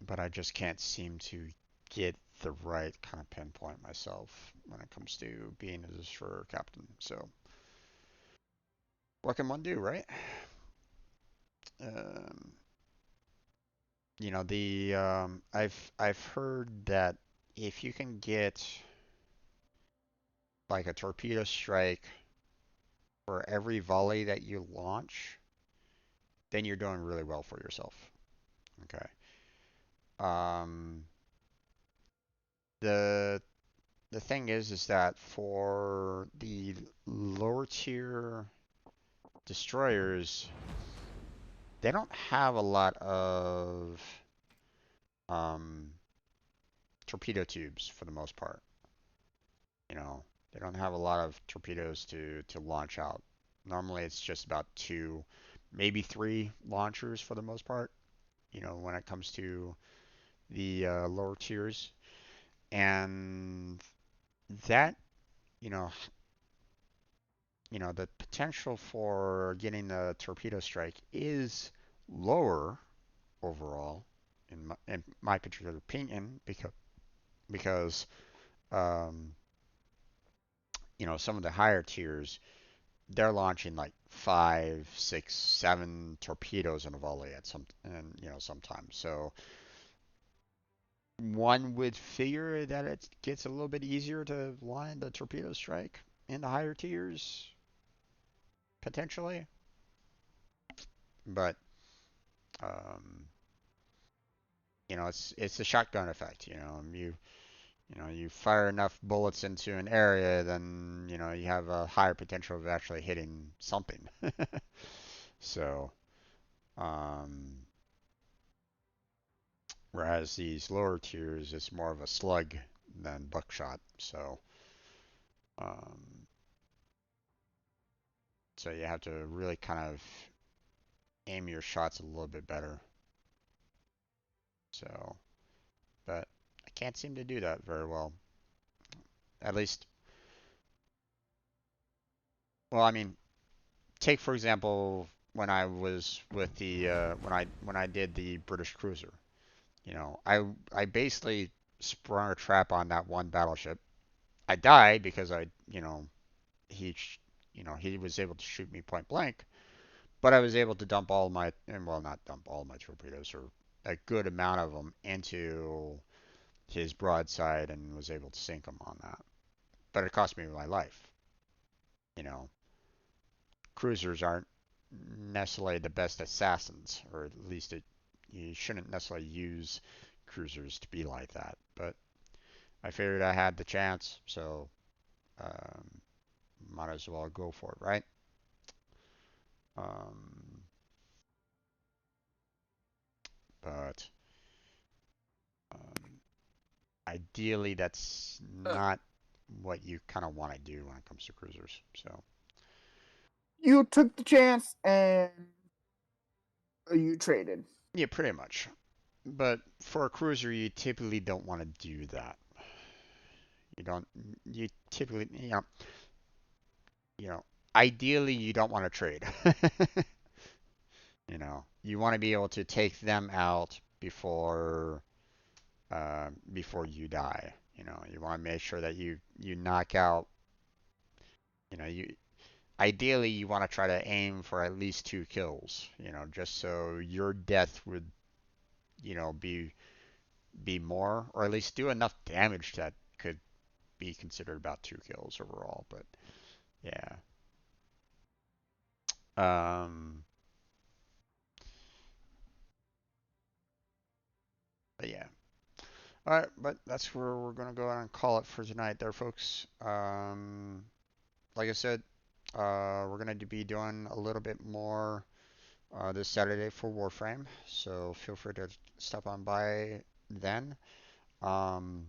but I just can't seem to get the right kind of pinpoint myself when it comes to being a destroyer captain. So, what can one do, right? Um, I've heard that if you can get like a torpedo strike for every volley that you launch, then you're doing really well for yourself. Okay. Um, the the thing is that for the lower tier destroyers, they don't have a lot of um, torpedo tubes for the most part. They don't have a lot of torpedoes to launch out. Normally, it's just about 2, maybe 3 launchers for the most part. When it comes to the lower tiers, and that you know the potential for getting a torpedo strike is lower overall, in my particular opinion, because um, some of the higher tiers, they're launching like 5, 6, 7 torpedoes in a volley at sometimes. So one would figure that it gets a little bit easier to line the torpedo strike in the higher tiers potentially, but um, it's the shotgun effect. You fire enough bullets into an area, then you have a higher potential of actually hitting something. So, um, whereas these lower tiers, it's more of a slug than buckshot. Um, so you have to really kind of aim your shots a little bit better. So, but I can't seem to do that very well. At least, well, I mean, take for example when I was with the when I did the British cruiser. I basically sprung a trap on that one battleship. I died because he, he was able to shoot me point blank, but I was able to dump all my, and well, not dump all my torpedoes, or a good amount of them into his broadside and was able to sink him on that. But it cost me my life. You know, cruisers aren't necessarily the best assassins, or at least you shouldn't necessarily use cruisers to be like that. But I figured I had the chance, so um, might as well go for it, right? Um, but um, ideally, that's not what you kind of want to do when it comes to cruisers. So You took the chance and you traded. yeah, pretty much. But for a cruiser, you typically don't want to do that. You don't. You typically, you know, ideally, you don't want to trade. You want to be able to take them out before you die. You want to make sure that you knock out. You ideally you want to try to aim for at least 2 kills. Just so your death would be more, or at least do enough damage that could be considered about 2 kills overall. But yeah. Um, but yeah. All right, but that's where we're gonna go and call it for tonight, there, folks. Like I said, we're gonna be doing a little bit more this Saturday for Warframe, so feel free to stop on by then. Um,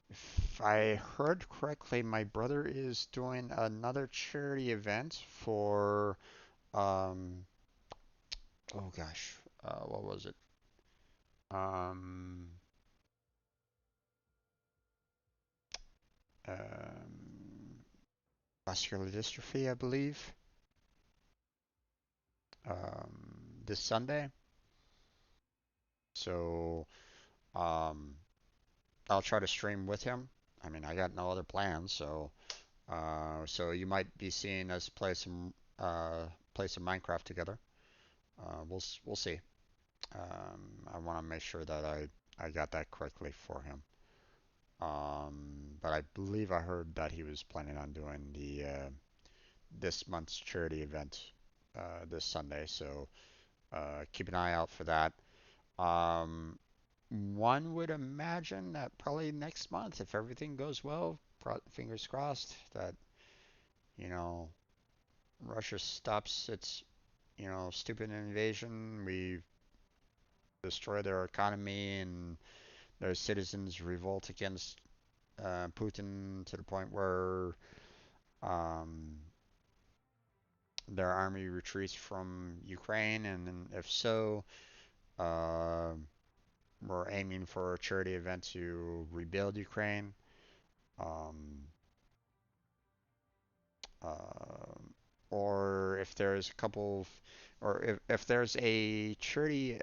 if I heard correctly, my brother is doing another charity event for um, oh gosh, what was it? Um, um, Muscular dystrophy, I believe. This Sunday. So um, I'll try to stream with him. I mean, I got no other plans, so you might be seeing us play some Minecraft together. We'll see. I want to make sure that I got that correctly for him. But I believe I heard that he was planning on doing the this month's charity event this Sunday, so keep an eye out for that. Um, One would imagine that probably next month, if everything goes well, fingers crossed, that, you know, Russia stops its, stupid invasion. We destroy their economy and their citizens revolt against Putin to the point where um, their army retreats from Ukraine. And if so, uh, we're aiming for a charity event to rebuild Ukraine. Um, um, or if there's a couple of, or if there's a charity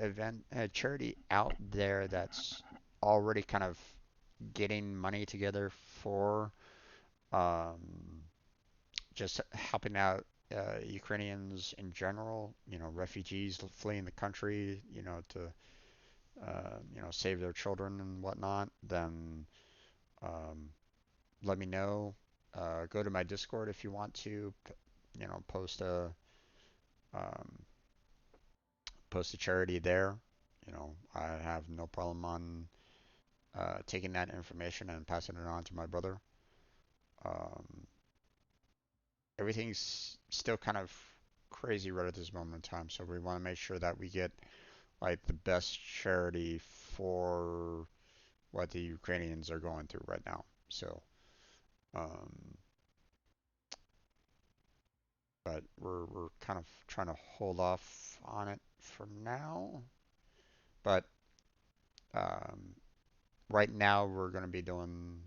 out there that's already kind of getting money together for um, just helping out Ukrainians in general, refugees fleeing the country, to save their children and whatnot, then um, let me know. Go to my Discord if you want to, post um, a charity there. I have no problem on taking that information and passing it on to my brother. Um, Everything's still kind of crazy right at this moment in time, so we want to make sure that we get like the best charity for what the Ukrainians are going through right now. So, um, but we're kind of trying to hold off on it for now. But um, right now we're going to be doing,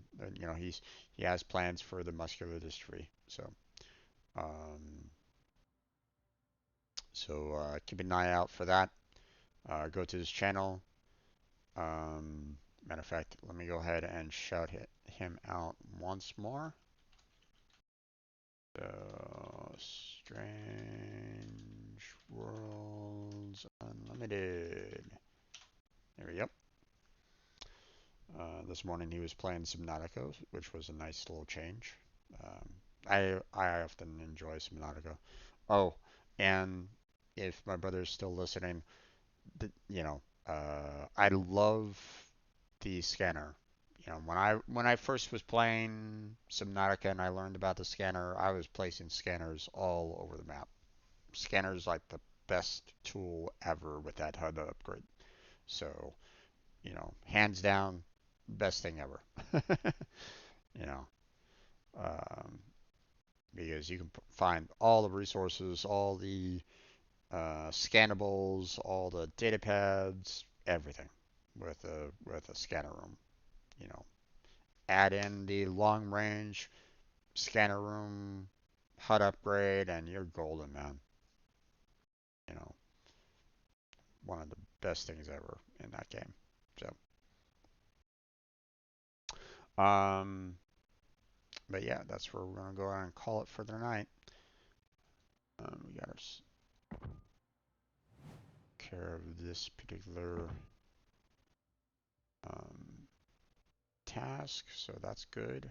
he has plans for the muscular dystrophy. Um, keep an eye out for that. Go to his channel. Um, Matter of fact, let me go ahead and shout him out once more. So, Strange Worlds Unlimited. There we go. This morning he was playing Subnautica, which was a nice little change. Um, I often enjoy Subnautica. Oh, and if my brother's still listening, I love the scanner. When I first was playing Subnautica and I learned about the scanner, I was placing scanners all over the map. Scanner's like the best tool ever with that HUD upgrade. So, hands down, best thing ever. you know, um, because you can find all the resources, all the scannables, all the data pads, everything with a scanner room. You know, add in the long range scanner room HUD upgrade, and you're golden, man. You know, one of the best things ever in that game. So, but yeah, that's where we're gonna go ahead and call it for the night. We got our care of this particular um, task, so that's good.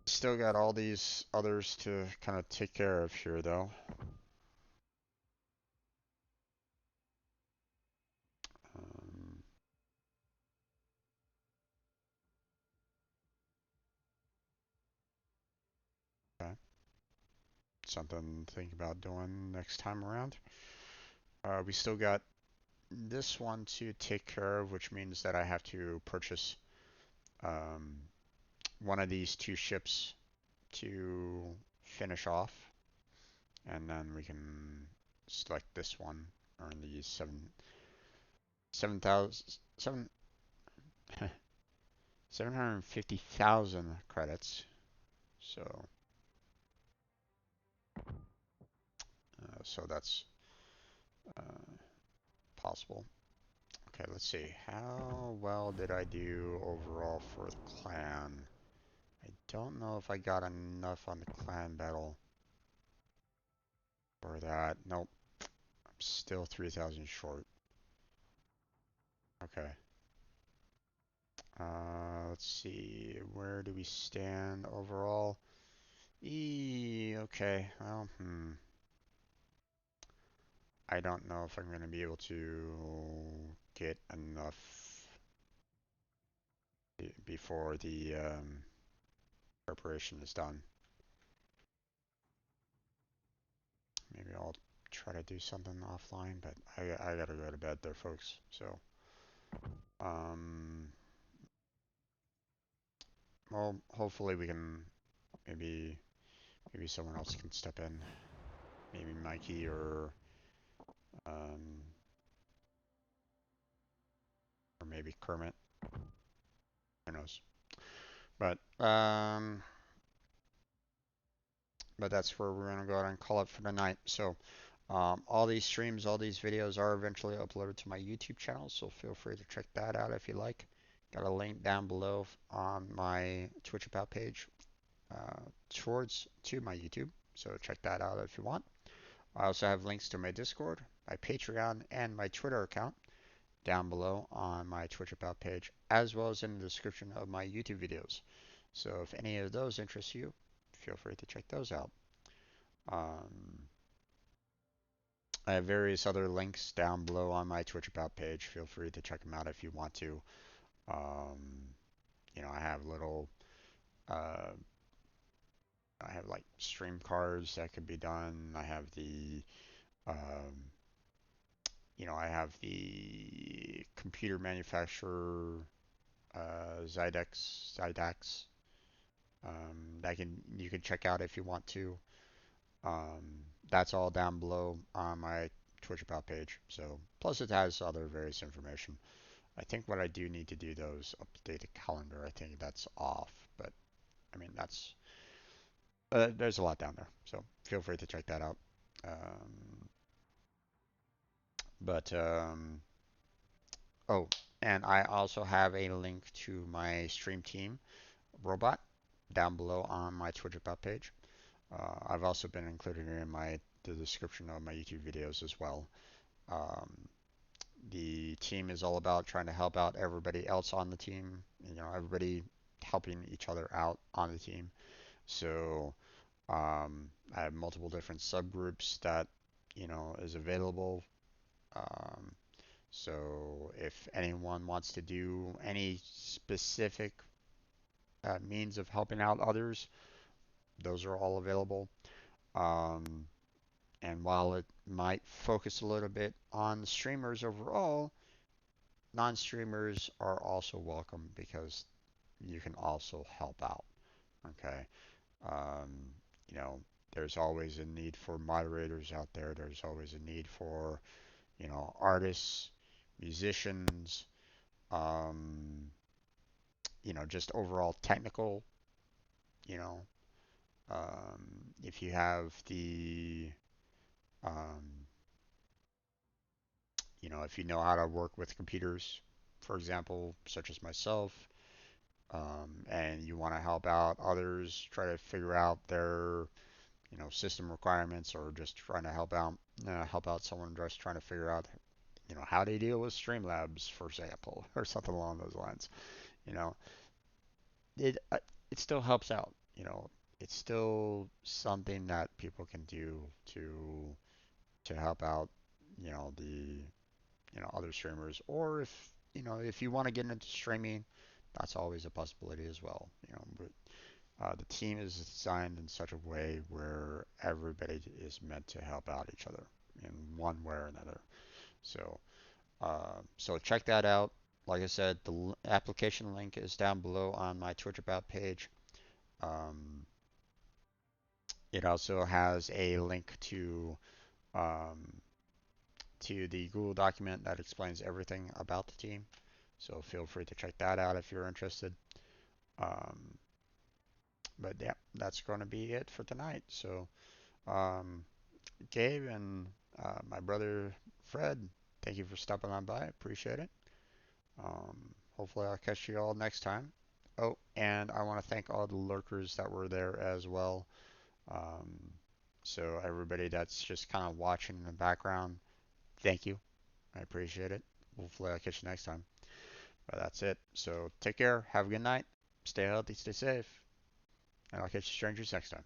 Still got all these others to kind of take care of here, though. Um, okay. Something to think about doing next time around. We still got this one to take care of, which means that I have to purchase um, one of these two ships to finish off, and then we can select this one, earn these 750,000 credits. So that's uh, possible. Okay, let's see. How well did I do overall for the clan? I don't know if I got enough on the clan battle for that. Nope, I'm still 3,000 short. Okay. Let's see. Where do we stand overall? Okay. Well, I don't know if I'm going to be able to get enough before the preparation is done. Maybe I'll try to do something offline, but I gotta go to bed there, folks. So, um, well, hopefully we can maybe someone else can step in. Maybe Mikey um, or maybe Kermit. Who knows? But um, but that's where we're gonna go ahead and call it for the night. So, all these streams, all these videos are eventually uploaded to my YouTube channel, so feel free to check that out if you like. Got a link down below on my Twitch about page towards to my YouTube, so check that out if you want. I also have links to my Discord, my Patreon, and my Twitter account down below on my Twitch about page, as well as in the description of my YouTube videos. So if any of those interest you, feel free to check those out. Um, I have various other links down below on my Twitch about page. Feel free to check them out if you want to. Um, I have uh, I have like stream cards that could be done. Um, I have the computer manufacturer Zydax that you can check out if you want to. That's all down below on my Twitch about page. So plus it has other various information. I think what I do need to do though is update the calendar. I think that's off, but I mean there's a lot down there. So feel free to check that out. Um, but Oh, and I also have a link to my stream team robot down below on my Twitch about page. I've also been including it in the description of my YouTube videos as well. Um, the team is all about trying to help out everybody else on the team. You know, everybody helping each other out on the team. So I have multiple different subgroups that is available. Um, so if anyone wants to do any specific means of helping out others, those are all available. Um, and while it might focus a little bit on streamers overall, non-streamers are also welcome because you can also help out. Okay. Um, you know, there's always a need for moderators out there. There's always a need for, artists, musicians, um, just overall technical, you know, if you have um, if you know how to work with computers, for example, such as myself, and you want to help out others, try to figure out their, system requirements, or just trying to help out someone just trying to figure out, how they deal with Streamlabs, for example, or something along those lines. You know, it it still helps out. It's still something that people can do to help out. The other streamers, or if you want to get into streaming, that's always a possibility as well. But the team is designed in such a way where everybody is meant to help out each other in one way or another. So check that out. Like I said, the application link is down below on my Twitch about page. Um, it also has a link um, to the Google document that explains everything about the team. So feel free to check that out if you're interested. Um, but yeah, that's going to be it for tonight. So um, Gabe and my brother Fred, thank you for stopping on by. Appreciate it. Um, Hopefully, I'll catch you all next time. Oh, and I want to thank all the lurkers that were there as well. Um, so, everybody that's just kind of watching in the background, thank you. I appreciate it. Hopefully, I'll catch you next time. But that's it. So, take care. Have a good night. Stay healthy. Stay safe. And I'll catch you strangers next time.